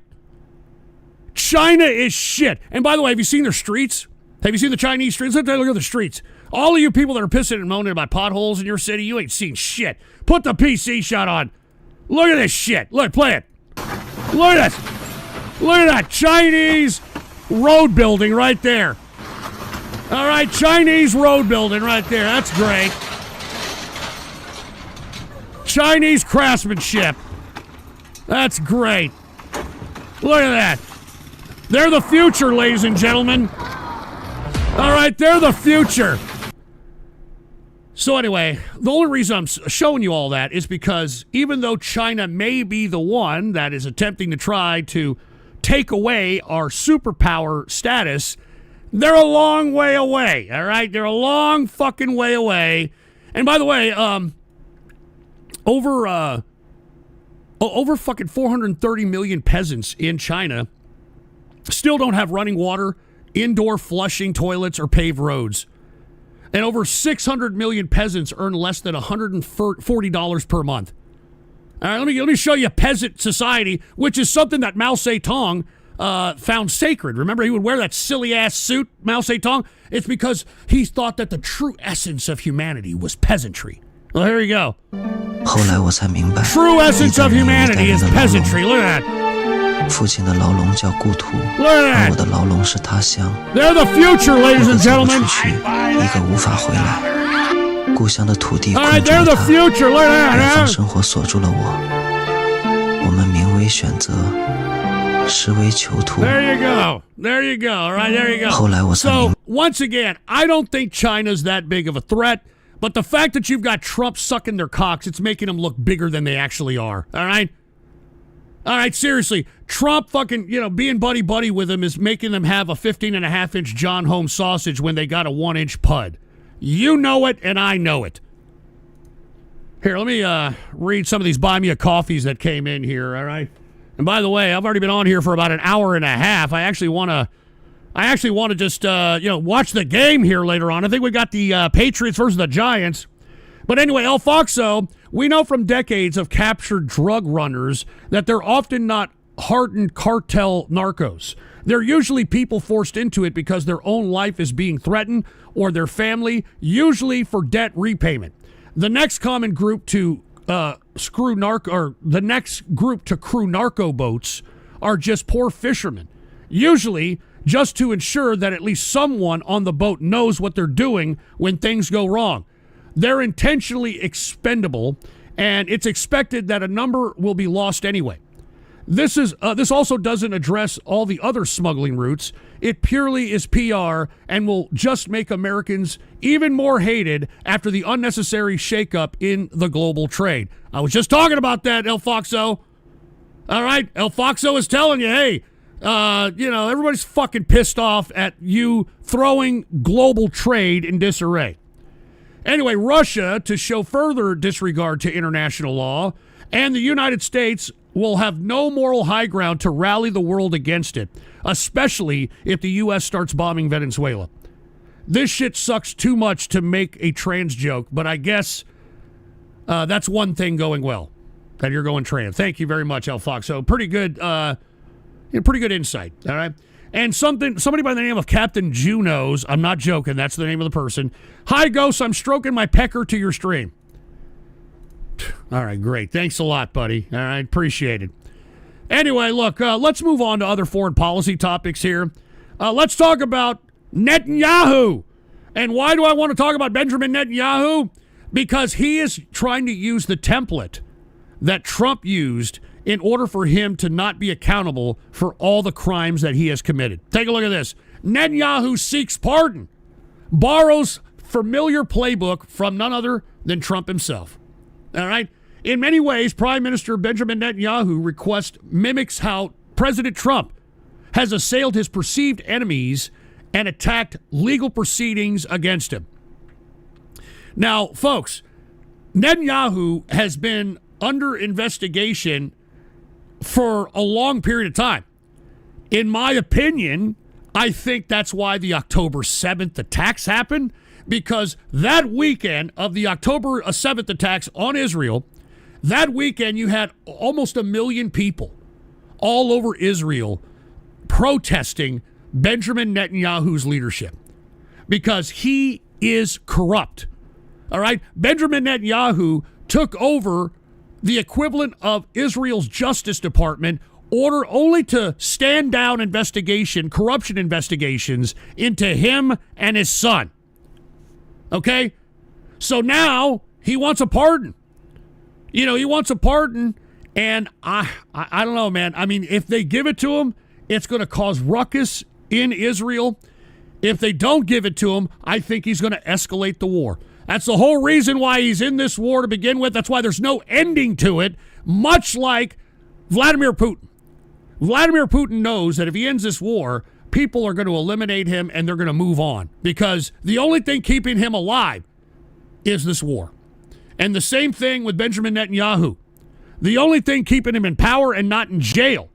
China is shit. And by the way, have you seen their streets? Have you seen the Chinese streets? Look at the streets. All of you people that are pissing and moaning about potholes in your city, you ain't seen shit. Put the PC shot on. Look at this shit. Look, play it. Look at this. Look at that Chinese road building right there. All right, Chinese road building right there. That's great. Chinese craftsmanship. That's great. Look at that. They're the future, ladies and gentlemen. All right, they're the future. So anyway, the only reason I'm showing you all that is because even though China may be the one that is attempting to try to take away our superpower status, they're a long way away, all right? They're a long fucking way away. And by the way, over fucking 430 million peasants in China still don't have running water, indoor flushing toilets, or paved roads. And over 600 million peasants earn less than $140 per month. All right, let me show you peasant society, which is something that Mao Zedong found sacred. Remember, he would wear that silly-ass suit, Mao Zedong? It's because he thought that the true essence of humanity was peasantry. Well, here you go. True essence of humanity is peasantry. Look at that. 父亲的牢笼叫故土， Look at 而 that. 我的牢笼是他乡。 They're the future, 一 ladies 个 and 走不 gentlemen. 出去，一个无法回来。故乡的土地 All 困 right, 住 they're 了 the 他， future. Look at 北 that, 方 huh? 生活锁住了我。我们名为选择，实为囚徒。 There you go. There you go. All right, there you 后来 go. 我才明 So, once again, I don't think China's that big of a threat, but the fact that you've got Trump sucking their cocks, it's making them look bigger than they actually are. All right? All right, seriously. Trump fucking, being buddy-buddy with them is making them have a 15.5-inch John Holmes sausage when they got a 1-inch pud. You know it, and I know it. Here, let me read some of these buy me a coffees that came in here, all right? And by the way, I've already been on here for about an hour and a half. I actually want to just watch the game here later on. I think we got the Patriots versus the Giants. But anyway, El Foxo, we know from decades of captured drug runners that they're often not hardened cartel narcos. They're usually people forced into it because their own life is being threatened or their family, usually for debt repayment. The next common group to crew narco boats are just poor fishermen, usually just to ensure that at least someone on the boat knows what they're doing when things go wrong. They're intentionally expendable, and it's expected that a number will be lost anyway. This also doesn't address all the other smuggling routes. It purely is PR and will just make Americans even more hated after the unnecessary shakeup in the global trade. I was just talking about that, El Foxo. All right, El Foxo is telling you, hey, everybody's fucking pissed off at you throwing global trade in disarray. Anyway, Russia, to show further disregard to international law, and the United States will have no moral high ground to rally the world against it, especially if the U.S. starts bombing Venezuela. This shit sucks too much to make a trans joke, but I guess that's one thing going well, that you're going trans. Thank you very much, El Foxo. Pretty good insight, all right? And somebody by the name of Captain Junos, I'm not joking, that's the name of the person. Hi, Ghost, I'm stroking my pecker to your stream. All right, great. Thanks a lot, buddy. All right, appreciate it. Anyway, look, let's move on to other foreign policy topics here. Let's talk about Netanyahu. And why do I want to talk about Benjamin Netanyahu? Because he is trying to use the template that Trump used in order for him to not be accountable for all the crimes that he has committed. Take a look at this. Netanyahu seeks pardon, borrows familiar playbook from none other than Trump himself. All right? In many ways, Prime Minister Benjamin Netanyahu request mimics how President Trump has assailed his perceived enemies and attacked legal proceedings against him. Now, folks, Netanyahu has been under investigation for a long period of time. In my opinion, I think that's why the October 7th attacks happened, because that weekend of the October 7th attacks on Israel, that weekend you had almost 1 million people all over Israel protesting Benjamin Netanyahu's leadership because he is corrupt. All right? Benjamin Netanyahu took over the equivalent of Israel's Justice Department order only to stand down corruption investigations into him and his son. Okay? So now he wants a pardon. He wants a pardon, and I don't know, man. I mean, if they give it to him, it's going to cause ruckus in Israel. If they don't give it to him, I think he's going to escalate the war. That's the whole reason why he's in this war to begin with. That's why there's no ending to it, much like Vladimir Putin. Vladimir Putin knows that if he ends this war, people are going to eliminate him and they're going to move on, because the only thing keeping him alive is this war. And the same thing with Benjamin Netanyahu. The only thing keeping him in power and not in jail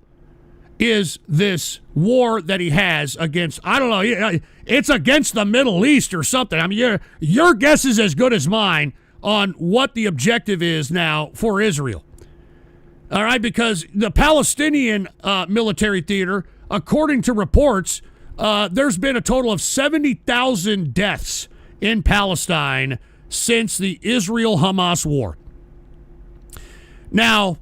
is this war that he has against, I don't know, it's against the Middle East or something. I mean, your guess is as good as mine on what the objective is now for Israel. All right, because the Palestinian military theater, according to reports, there's been a total of 70,000 deaths in Palestine since the Israel-Hamas war. Now,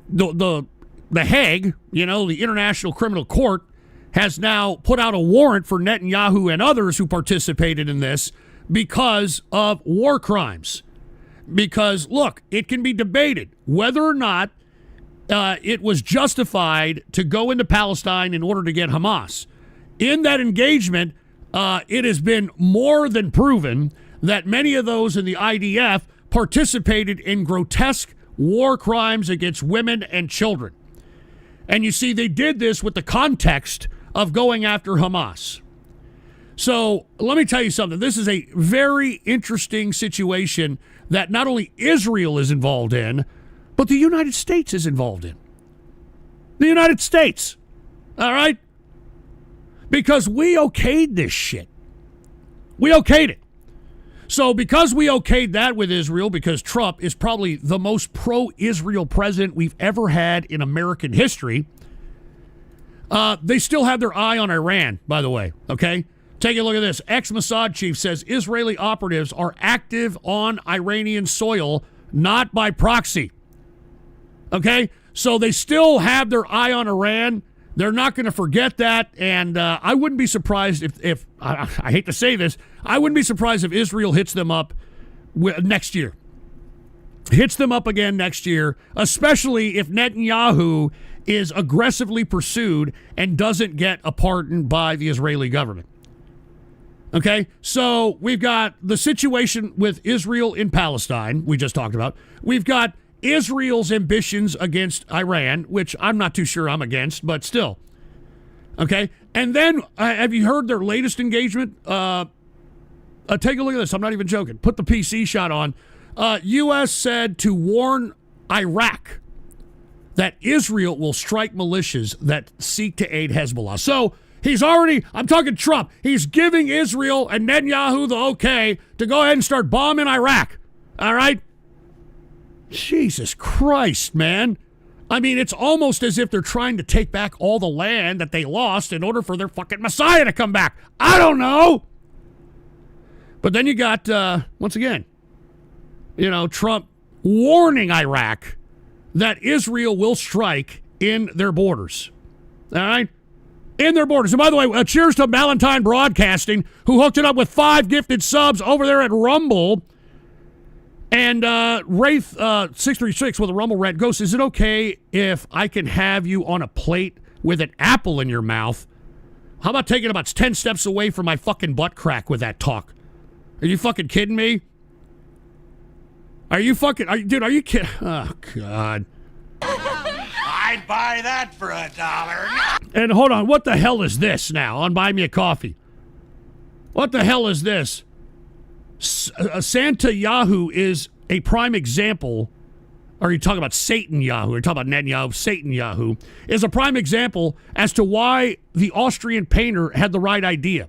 the Hague, the International Criminal Court, has now put out a warrant for Netanyahu and others who participated in this because of war crimes. Because, look, it can be debated whether or not it was justified to go into Palestine in order to get Hamas. In that engagement, it has been more than proven that many of those in the IDF participated in grotesque war crimes against women and children. And you see, they did this with the context of going after Hamas. So let me tell you something. This is a very interesting situation that not only Israel is involved in, but the United States is involved in. The United States. All right? Because we okayed this shit. We okayed it. So because we okayed that with Israel, because Trump is probably the most pro-Israel president we've ever had in American history, they still have their eye on Iran, by the way, okay? Take a look at this. Ex-Mossad chief says Israeli operatives are active on Iranian soil, not by proxy. Okay? So they still have their eye on Iran. They're not going to forget that, and I wouldn't be surprised if I hate to say this, I wouldn't be surprised if Israel hits them up next year. Hits them up again next year, especially if Netanyahu is aggressively pursued and doesn't get a pardon by the Israeli government. Okay, so we've got the situation with Israel in Palestine, we just talked about. We've got Israel's ambitions against Iran, which I'm not too sure I'm against, but still. Okay, and then have you heard their latest engagement? Take a look at this. I'm not even joking. Put the PC shot on. U.S. said to warn Iraq that Israel will strike militias that seek to aid Hezbollah. So he's already, I'm talking Trump, he's giving Israel and Netanyahu the okay to go ahead and start bombing Iraq. All right? Jesus Christ, man. I mean, it's almost as if they're trying to take back all the land that they lost in order for their fucking Messiah to come back. I don't know. But then you got, once again, Trump warning Iraq that Israel will strike in their borders. All right? In their borders. And by the way, cheers to Valentine Broadcasting, who hooked it up with 5 gifted subs over there at Rumble. And Wraith 636 with a Rumble rant. Ghost, is it okay if I can have you on a plate with an apple in your mouth? How about taking about 10 steps away from my fucking butt crack with that talk? Are you fucking kidding me? Are you kidding? Oh, God. I'd buy that for $1. And hold on, what the hell is this now on Buy Me a Coffee? What the hell is this? Santa Yahoo is a prime example, or you talk about Satan Yahoo, or you talk about Netanyahu, Satan Yahoo, is a prime example as to why the Austrian painter had the right idea.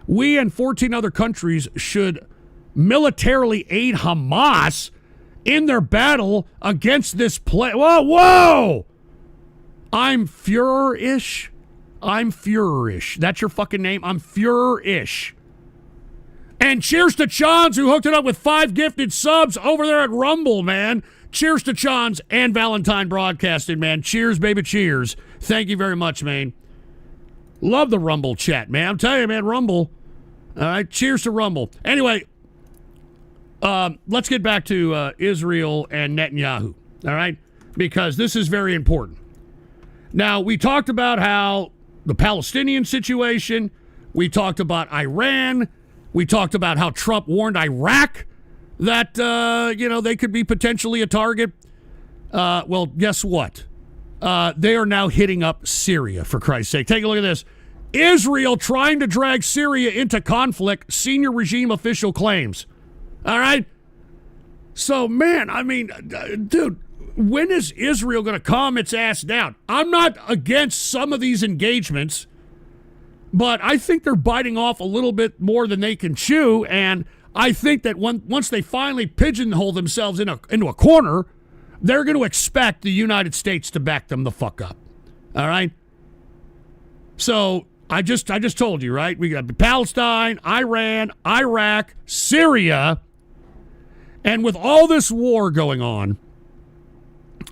We and 14 other countries should militarily aid Hamas in their battle against this Whoa! I'm Führer-ish. That's your fucking name? I'm Führer-ish. And cheers to Chons, who hooked it up with 5 gifted subs over there at Rumble, man. Cheers to Chons and Valentine Broadcasting, man. Cheers, baby, cheers. Thank you very much, man. Love the Rumble chat, man. I'm telling you, man, Rumble. All right, cheers to Rumble. Anyway, let's get back to Israel and Netanyahu, all right? Because this is very important. Now, we talked about how the Palestinian situation, we talked about Iran, we talked about how Trump warned Iraq that, they could be potentially a target. Well, guess what? They are now hitting up Syria, for Christ's sake. Take a look at this. Israel trying to drag Syria into conflict, senior regime official claims. All right? So, man, I mean, dude, when is Israel going to calm its ass down? I'm not against some of these engagements, but I think they're biting off a little bit more than they can chew, and I think that once they finally pigeonhole themselves into a corner, they're going to expect the United States to back them the fuck up. All right? So I just told you, right? We got Palestine, Iran, Iraq, Syria, and with all this war going on,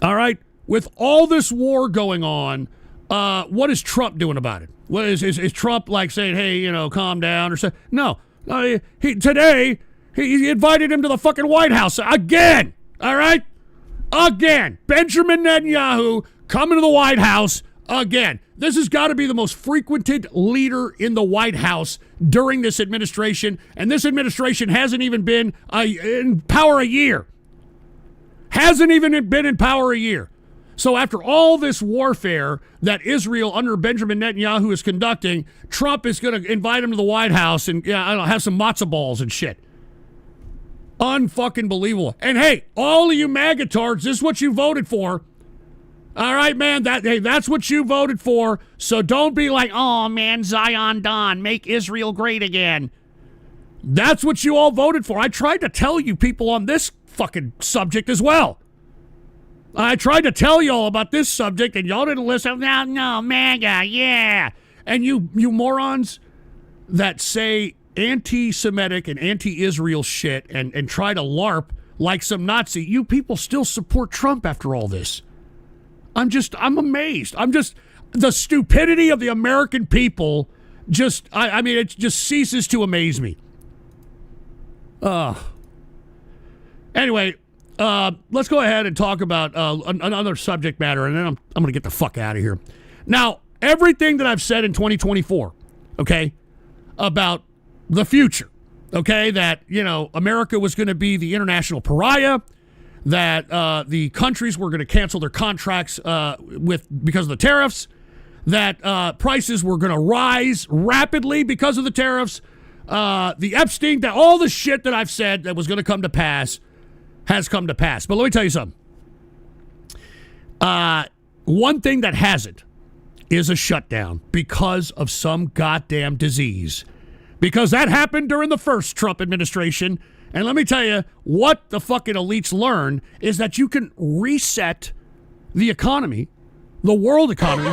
all right, with all this war going on, what is Trump doing about it? What is Trump like saying, hey, calm down or something? No. Today, he invited him to the fucking White House again. All right? Again. Benjamin Netanyahu coming to the White House again. This has got to be the most frequented leader in the White House during this administration, and this administration hasn't even been in power a year. Hasn't even been in power a year. So after all this warfare that Israel under Benjamin Netanyahu is conducting, Trump is going to invite him to the White House and have some matzo balls and shit. Unfucking believable. And hey, all of you magatards, this is what you voted for. All right, man, that's what you voted for. So don't be like, oh man, Zion Don, make Israel great again. That's what you all voted for. I tried to tell you people on this fucking subject as well. I tried to tell y'all about this subject, and y'all didn't listen. No, MAGA, yeah. And you morons that say anti-Semitic and anti-Israel shit and try to LARP like some Nazi, you people still support Trump after all this. I'm amazed. The stupidity of the American people it just ceases to amaze me. Anyway, let's go ahead and talk about another subject matter, and then I'm going to get the fuck out of here. Now, everything that I've said in 2024, okay, about the future, okay, that, America was going to be the international pariah, that the countries were going to cancel their contracts because of the tariffs, that prices were going to rise rapidly because of the tariffs, the Epstein, that all the shit that I've said that was going to come to pass has come to pass. But let me tell you something. One thing that hasn't is a shutdown because of some goddamn disease. Because that happened during the first Trump administration. And let me tell you, what the fucking elites learn is that you can reset the economy, the world economy,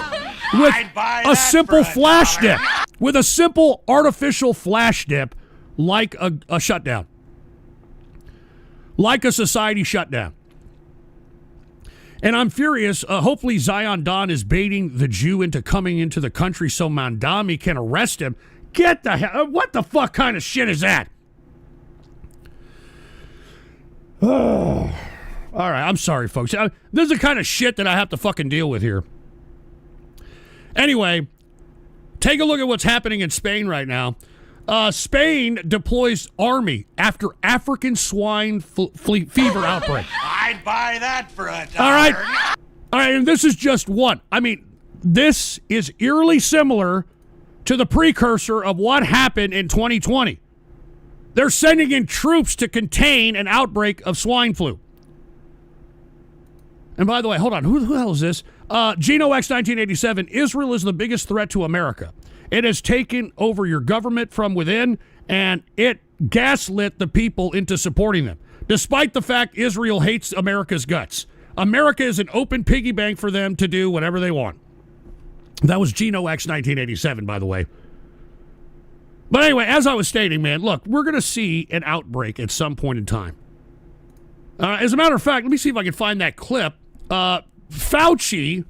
with a simple flash dip. With a simple artificial flash dip like a shutdown. Like a society shutdown. And I'm furious. Hopefully Zion Don is baiting the Jew into coming into the country so Mandami can arrest him. Get the hell. What the fuck kind of shit is that? Oh. All right, I'm sorry, folks. This is the kind of shit that I have to fucking deal with here. Anyway, take a look at what's happening in Spain right now. Spain deploys army after African swine fever outbreak. I'd buy that for $1. All right, and this is just one. I mean, this is eerily similar to the precursor of what happened in 2020. They're sending in troops to contain an outbreak of swine flu. And by the way, hold on, who the hell is this? Geno X 1987, Israel is the biggest threat to America. It has taken over your government from within, and it gaslit the people into supporting them. Despite the fact Israel hates America's guts. America is an open piggy bank for them to do whatever they want. That was Geno X 1987, by the way. But anyway, as I was stating, man, look, we're going to see an outbreak at some point in time. As a matter of fact, let me see if I can find that clip. Fauci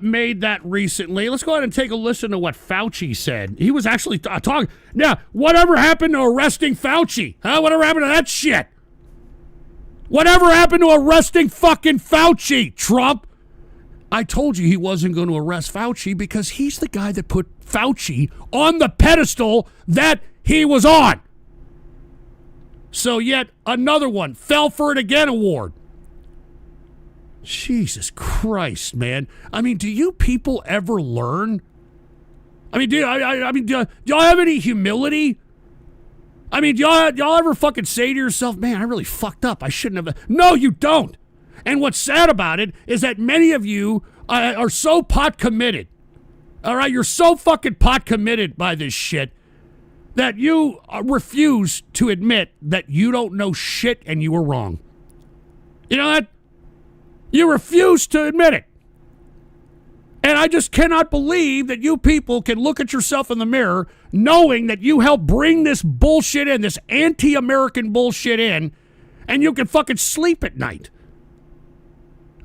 made that recently. Let's go ahead and take a listen to what Fauci said. He was actually talking. Now, whatever happened to arresting Fauci? Huh? Whatever happened to that shit? Whatever happened to arresting fucking Fauci, Trump? I told you he wasn't going to arrest Fauci because he's the guy that put Fauci on the pedestal that he was on. So yet another one, fell for it again award. Jesus Christ, man. I mean, do you people ever learn? I mean, do y'all have any humility? I mean, do y'all ever fucking say to yourself, man, I really fucked up. I shouldn't have. No, you don't. And what's sad about it is that many of you are so pot committed. All right, you're so fucking pot committed by this shit that you refuse to admit that you don't know shit and you were wrong. You know that? You refuse to admit it. And I just cannot believe that you people can look at yourself in the mirror knowing that you helped bring this bullshit in, this anti-American bullshit in, and you can fucking sleep at night.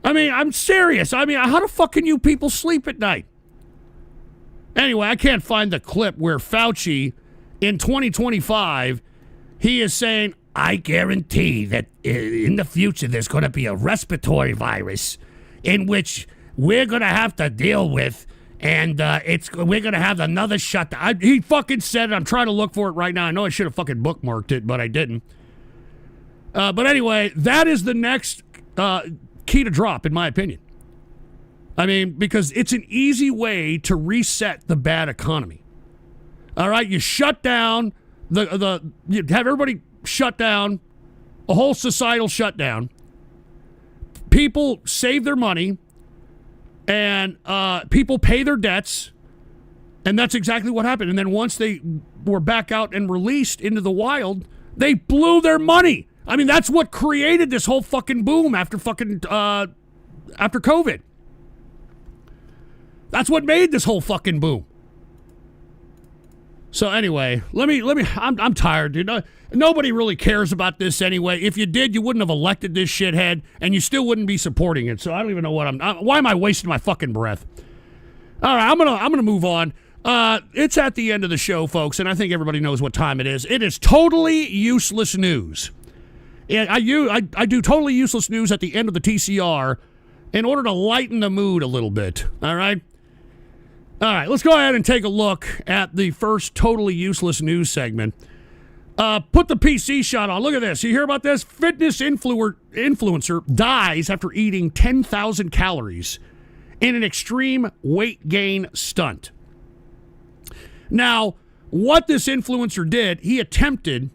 I mean, I'm serious. I mean, how the fuck can you people sleep at night? Anyway, I can't find the clip where Fauci, in 2025, he is saying, I guarantee that in the future there's going to be a respiratory virus in which we're going to have to deal with, and we're going to have another shutdown. He fucking said it. I'm trying to look for it right now. I know I should have fucking bookmarked it, but I didn't. But anyway, that is the next key to drop, in my opinion. I mean, because it's an easy way to reset the bad economy. All right, you shut down you have everybody shut down, a whole societal shutdown. People save their money, and people pay their debts, and that's exactly what happened. And then once they were back out and released into the wild, they blew their money. I mean, that's what created this whole fucking boom after COVID. That's what made this whole fucking boom. So anyway, I'm tired, dude. Nobody really cares about this anyway. If you did, you wouldn't have elected this shithead, and you still wouldn't be supporting it. So I don't even know why am I wasting my fucking breath? All right, I'm gonna move on. It's at the end of the show, folks, and I think everybody knows what time it is. It is totally useless news. I do totally useless news at the end of the TCR in order to lighten the mood a little bit. All right. All right, let's go ahead and take a look at the first totally useless news segment. Put the PC shot on. Look at this. You hear about this? Fitness influencer dies after eating 10,000 calories in an extreme weight gain stunt. Now, what this influencer did, he attempted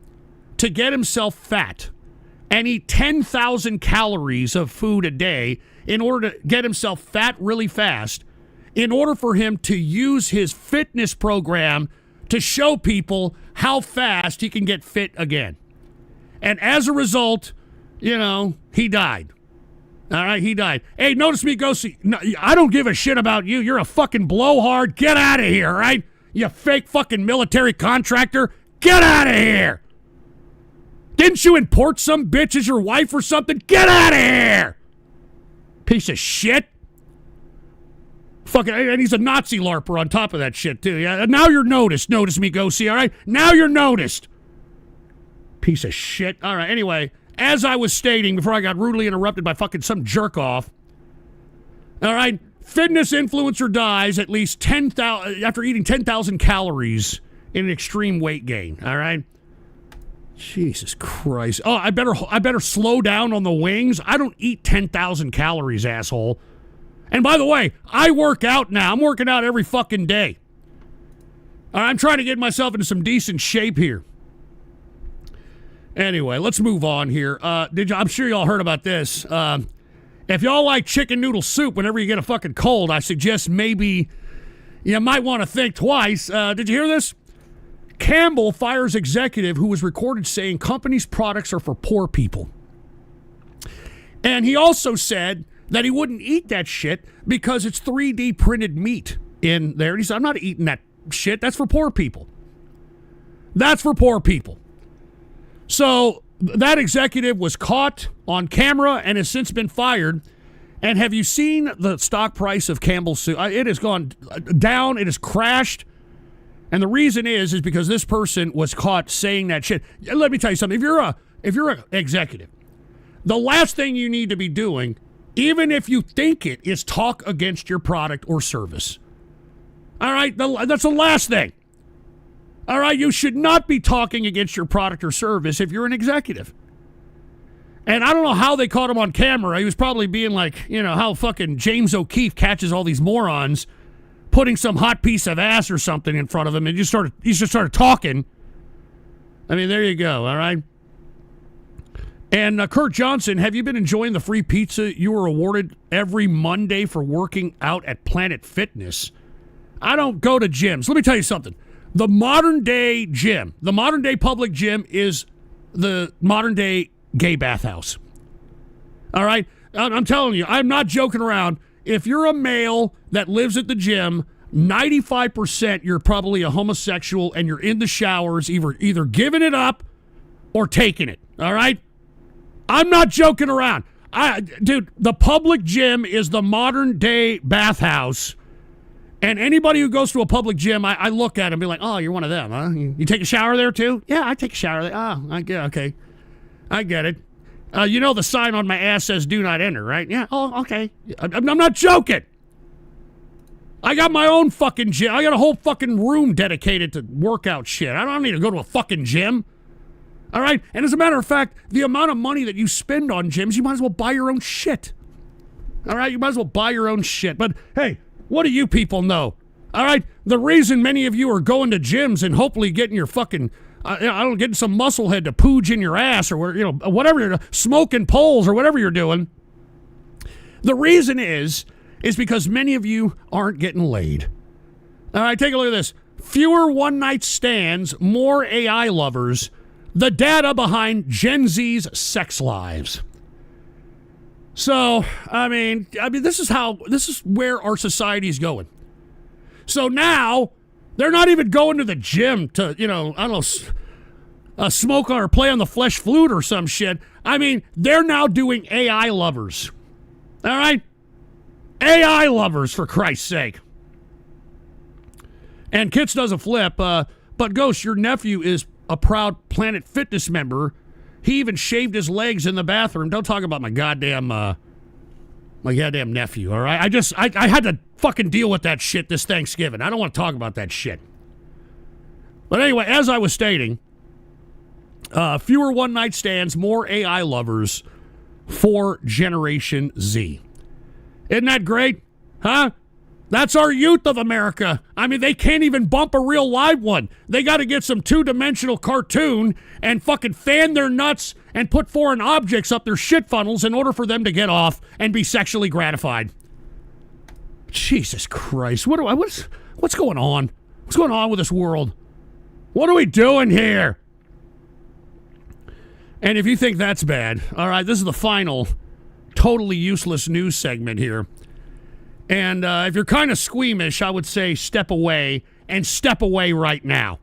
to get himself fat and eat 10,000 calories of food a day in order to get himself fat really fast, in order for him to use his fitness program to show people how fast he can get fit again. And as a result, he died. All right, he died. Hey, notice me, Ghosty. No, I don't give a shit about you. You're a fucking blowhard. Get out of here, all right? You fake fucking military contractor. Get out of here. Didn't you import some bitch as your wife or something? Get out of here. Piece of shit. Fucking, and he's a Nazi LARPer on top of that shit, too. Yeah, now you're noticed. Notice me, go see, all right? Now you're noticed. Piece of shit. All right, anyway, as I was stating before I got rudely interrupted by fucking some jerk off, all right, fitness influencer dies at least 10,000 after eating 10,000 calories in an extreme weight gain, all right? Jesus Christ. Oh, I better slow down on the wings. I don't eat 10,000 calories, asshole. And by the way, I work out now. I'm working out every fucking day. I'm trying to get myself into some decent shape here. Anyway, let's move on here. I'm sure y'all heard about this. If y'all like chicken noodle soup whenever you get a fucking cold, I suggest maybe you might want to think twice. Did you hear this? Campbell fires executive who was recorded saying company's products are for poor people. And he also said that he wouldn't eat that shit because it's 3D printed meat in there. And he said, I'm not eating that shit. That's for poor people. That's for poor people. So that executive was caught on camera and has since been fired. And have you seen the stock price of Campbell Soup? It has gone down. It has crashed. And the reason is because this person was caught saying that shit. Let me tell you something. If you're an executive, the last thing you need to be doing, even if you think it, is talk against your product or service. All right? That's the last thing. All right? You should not be talking against your product or service if you're an executive. And I don't know how they caught him on camera. He was probably being like, how fucking James O'Keefe catches all these morons putting some hot piece of ass or something in front of him, and he just started talking. I mean, there you go, all right? And Kurt Johnson, have you been enjoying the free pizza you were awarded every Monday for working out at Planet Fitness? I don't go to gyms. Let me tell you something. The modern day gym, the modern day public gym is the modern day gay bathhouse. All right? I'm telling you, I'm not joking around. If you're a male that lives at the gym, 95% you're probably a homosexual and you're in the showers either giving it up or taking it. All right? I'm not joking around. Dude, the public gym is the modern day bathhouse. And anybody who goes to a public gym, I look at and be like, oh, you're one of them, huh? You take a shower there too? Yeah, I take a shower there. Oh, okay. I get it. The sign on my ass says do not enter, right? Yeah, oh, okay. I'm not joking. I got my own fucking gym. I got a whole fucking room dedicated to workout shit. I don't need to go to a fucking gym. All right? And as a matter of fact, the amount of money that you spend on gyms, you might as well buy your own shit. All right? You might as well buy your own shit. But, hey, what do you people know? All right? The reason many of you are going to gyms and hopefully getting your fucking, getting some musclehead to pooge in your ass or, whatever you're doing, smoking poles or whatever you're doing. The reason is because many of you aren't getting laid. All right, take a look at this. Fewer one-night stands, more AI lovers. The data behind Gen Z's sex lives. So, I mean, this is where our society is going. So now, they're not even going to the gym to, smoke or play on the flesh flute or some shit. I mean, they're now doing AI lovers. All right? AI lovers, for Christ's sake. And Kits does a flip, but Ghost, your nephew is a proud Planet Fitness member. He even shaved his legs in the bathroom. Don't talk about my goddamn nephew, all right? I had to fucking deal with that shit this Thanksgiving. I don't want to talk about that shit. But anyway, as I was stating, fewer one-night stands, more AI lovers for Generation Z. Isn't that great? Huh? That's our youth of America. I mean, they can't even bump a real live one. They got to get some two-dimensional cartoon and fucking fan their nuts and put foreign objects up their shit funnels in order for them to get off and be sexually gratified. Jesus Christ. What's going on? What's going on with this world? What are we doing here? And if you think that's bad, all right, this is the final totally useless news segment here. And if you're kind of squeamish, I would say step away, and step away right now.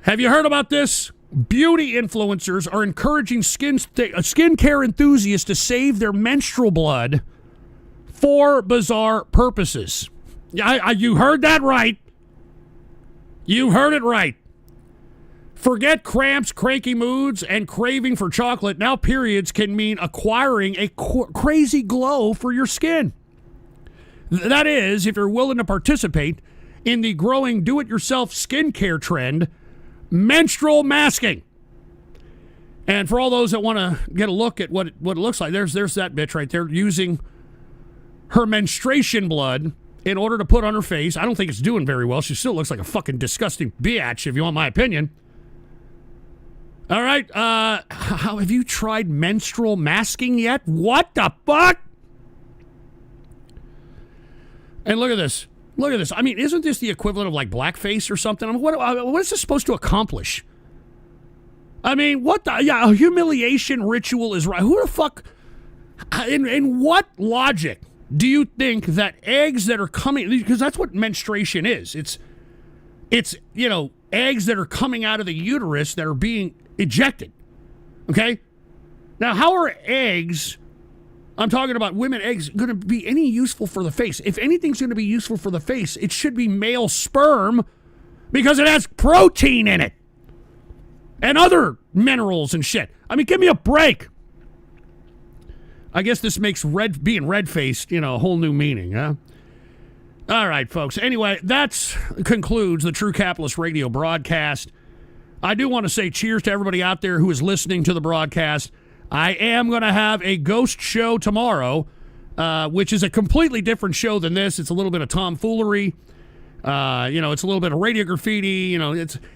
Have you heard about this? Beauty influencers are encouraging skincare enthusiasts to save their menstrual blood for bizarre purposes. You heard that right. You heard it right. Forget cramps, cranky moods, and craving for chocolate. Now periods can mean acquiring a crazy glow for your skin. That is, if you're willing to participate in the growing do-it-yourself skincare trend, menstrual masking. And for all those that want to get a look at what it looks like, there's that bitch right there using her menstruation blood in order to put on her face. I don't think it's doing very well. She still looks like a fucking disgusting biatch, if you want my opinion. All right, have you tried menstrual masking yet? What the fuck? And look at this. Look at this. I mean, isn't this the equivalent of like blackface or something? I mean, what is this supposed to accomplish? I mean, what the? Yeah, a humiliation ritual is right. Who the fuck? In what logic do you think that eggs that are coming? Because that's what menstruation is. It's eggs that are coming out of the uterus that are being ejected. Okay? Now, how are eggs, I'm talking about women eggs, going to be any useful for the face? If anything's going to be useful for the face, it should be male sperm because it has protein in it and other minerals and shit. I mean, give me a break. I guess this makes being red-faced, a whole new meaning, huh? All right, folks. Anyway, that concludes the True Capitalist Radio broadcast. I do want to say cheers to everybody out there who is listening to the broadcast. I am going to have a ghost show tomorrow, which is a completely different show than this. It's a little bit of tomfoolery. It's a little bit of radio graffiti.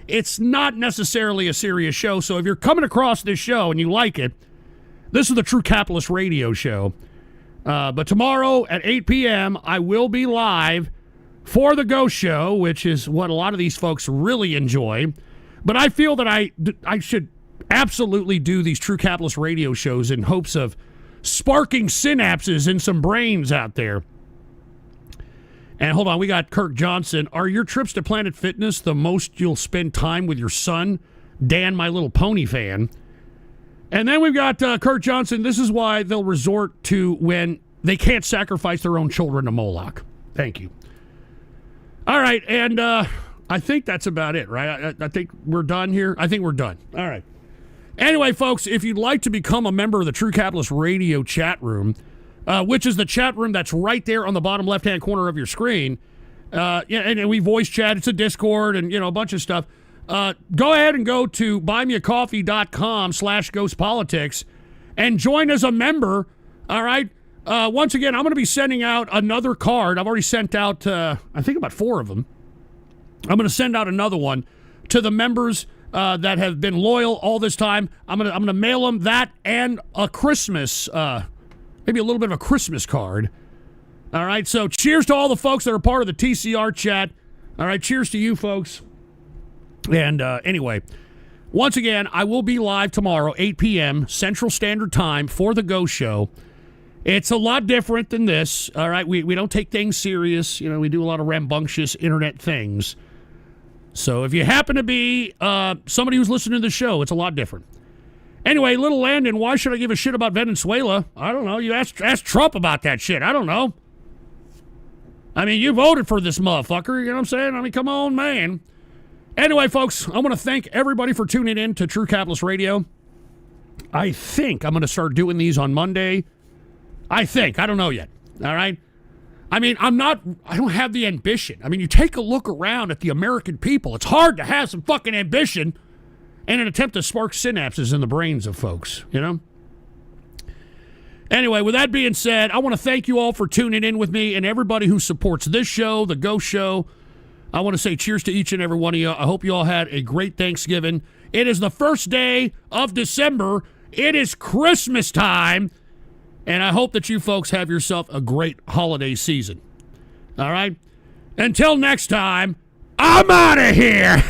It's not necessarily a serious show. So if you're coming across this show and you like it, this is the True Capitalist Radio Show. But tomorrow at 8 p.m., I will be live for the Ghost Show, which is what a lot of these folks really enjoy. But I feel that I should absolutely do these True Capitalist Radio shows in hopes of sparking synapses in some brains out there. And hold on, we got Kirk Johnson. Are your trips to Planet Fitness the most you'll spend time with your son? Dan, my little pony fan. And then we've got Kirk Johnson. This is why they'll resort to when they can't sacrifice their own children to Moloch. Thank you. All right, and I think that's about it, right? I think we're done here. I think we're done. All right. Anyway, folks, if you'd like to become a member of the True Capitalist Radio chat room, which is the chat room that's right there on the bottom left-hand corner of your screen, and we voice chat. It's a Discord and, a bunch of stuff. Go ahead and go to buymeacoffee.com/GhostPolitics and join as a member. All right. Once again, I'm going to be sending out another card. I've already sent out, I think about 4 of them. I'm going to send out another one to the members that have been loyal all this time. I'm going to mail them that and a Christmas, maybe a little bit of a Christmas card. All right. So cheers to all the folks that are part of the TCR chat. All right. Cheers to you folks. And anyway, once again, I will be live tomorrow, 8 p.m. Central Standard Time for the Ghost Show. It's a lot different than this, all right? We don't take things serious. We do a lot of rambunctious internet things. So if you happen to be somebody who's listening to the show, it's a lot different. Anyway, little Landon, why should I give a shit about Venezuela? I don't know. You ask Trump about that shit. I don't know. I mean, you voted for this motherfucker. You know what I'm saying? I mean, come on, man. Anyway, folks, I want to thank everybody for tuning in to True Capitalist Radio. I think I'm going to start doing these on Monday. I don't know yet. All right. I mean, I don't have the ambition. I mean, you take a look around at the American people. It's hard to have some fucking ambition in an attempt to spark synapses in the brains of folks, Anyway, with that being said, I want to thank you all for tuning in with me and everybody who supports this show, the Ghost Show. I want to say cheers to each and every one of you. I hope you all had a great Thanksgiving. It is the first day of December. It is Christmas time. And I hope that you folks have yourself a great holiday season. All right? Until next time, I'm out of here.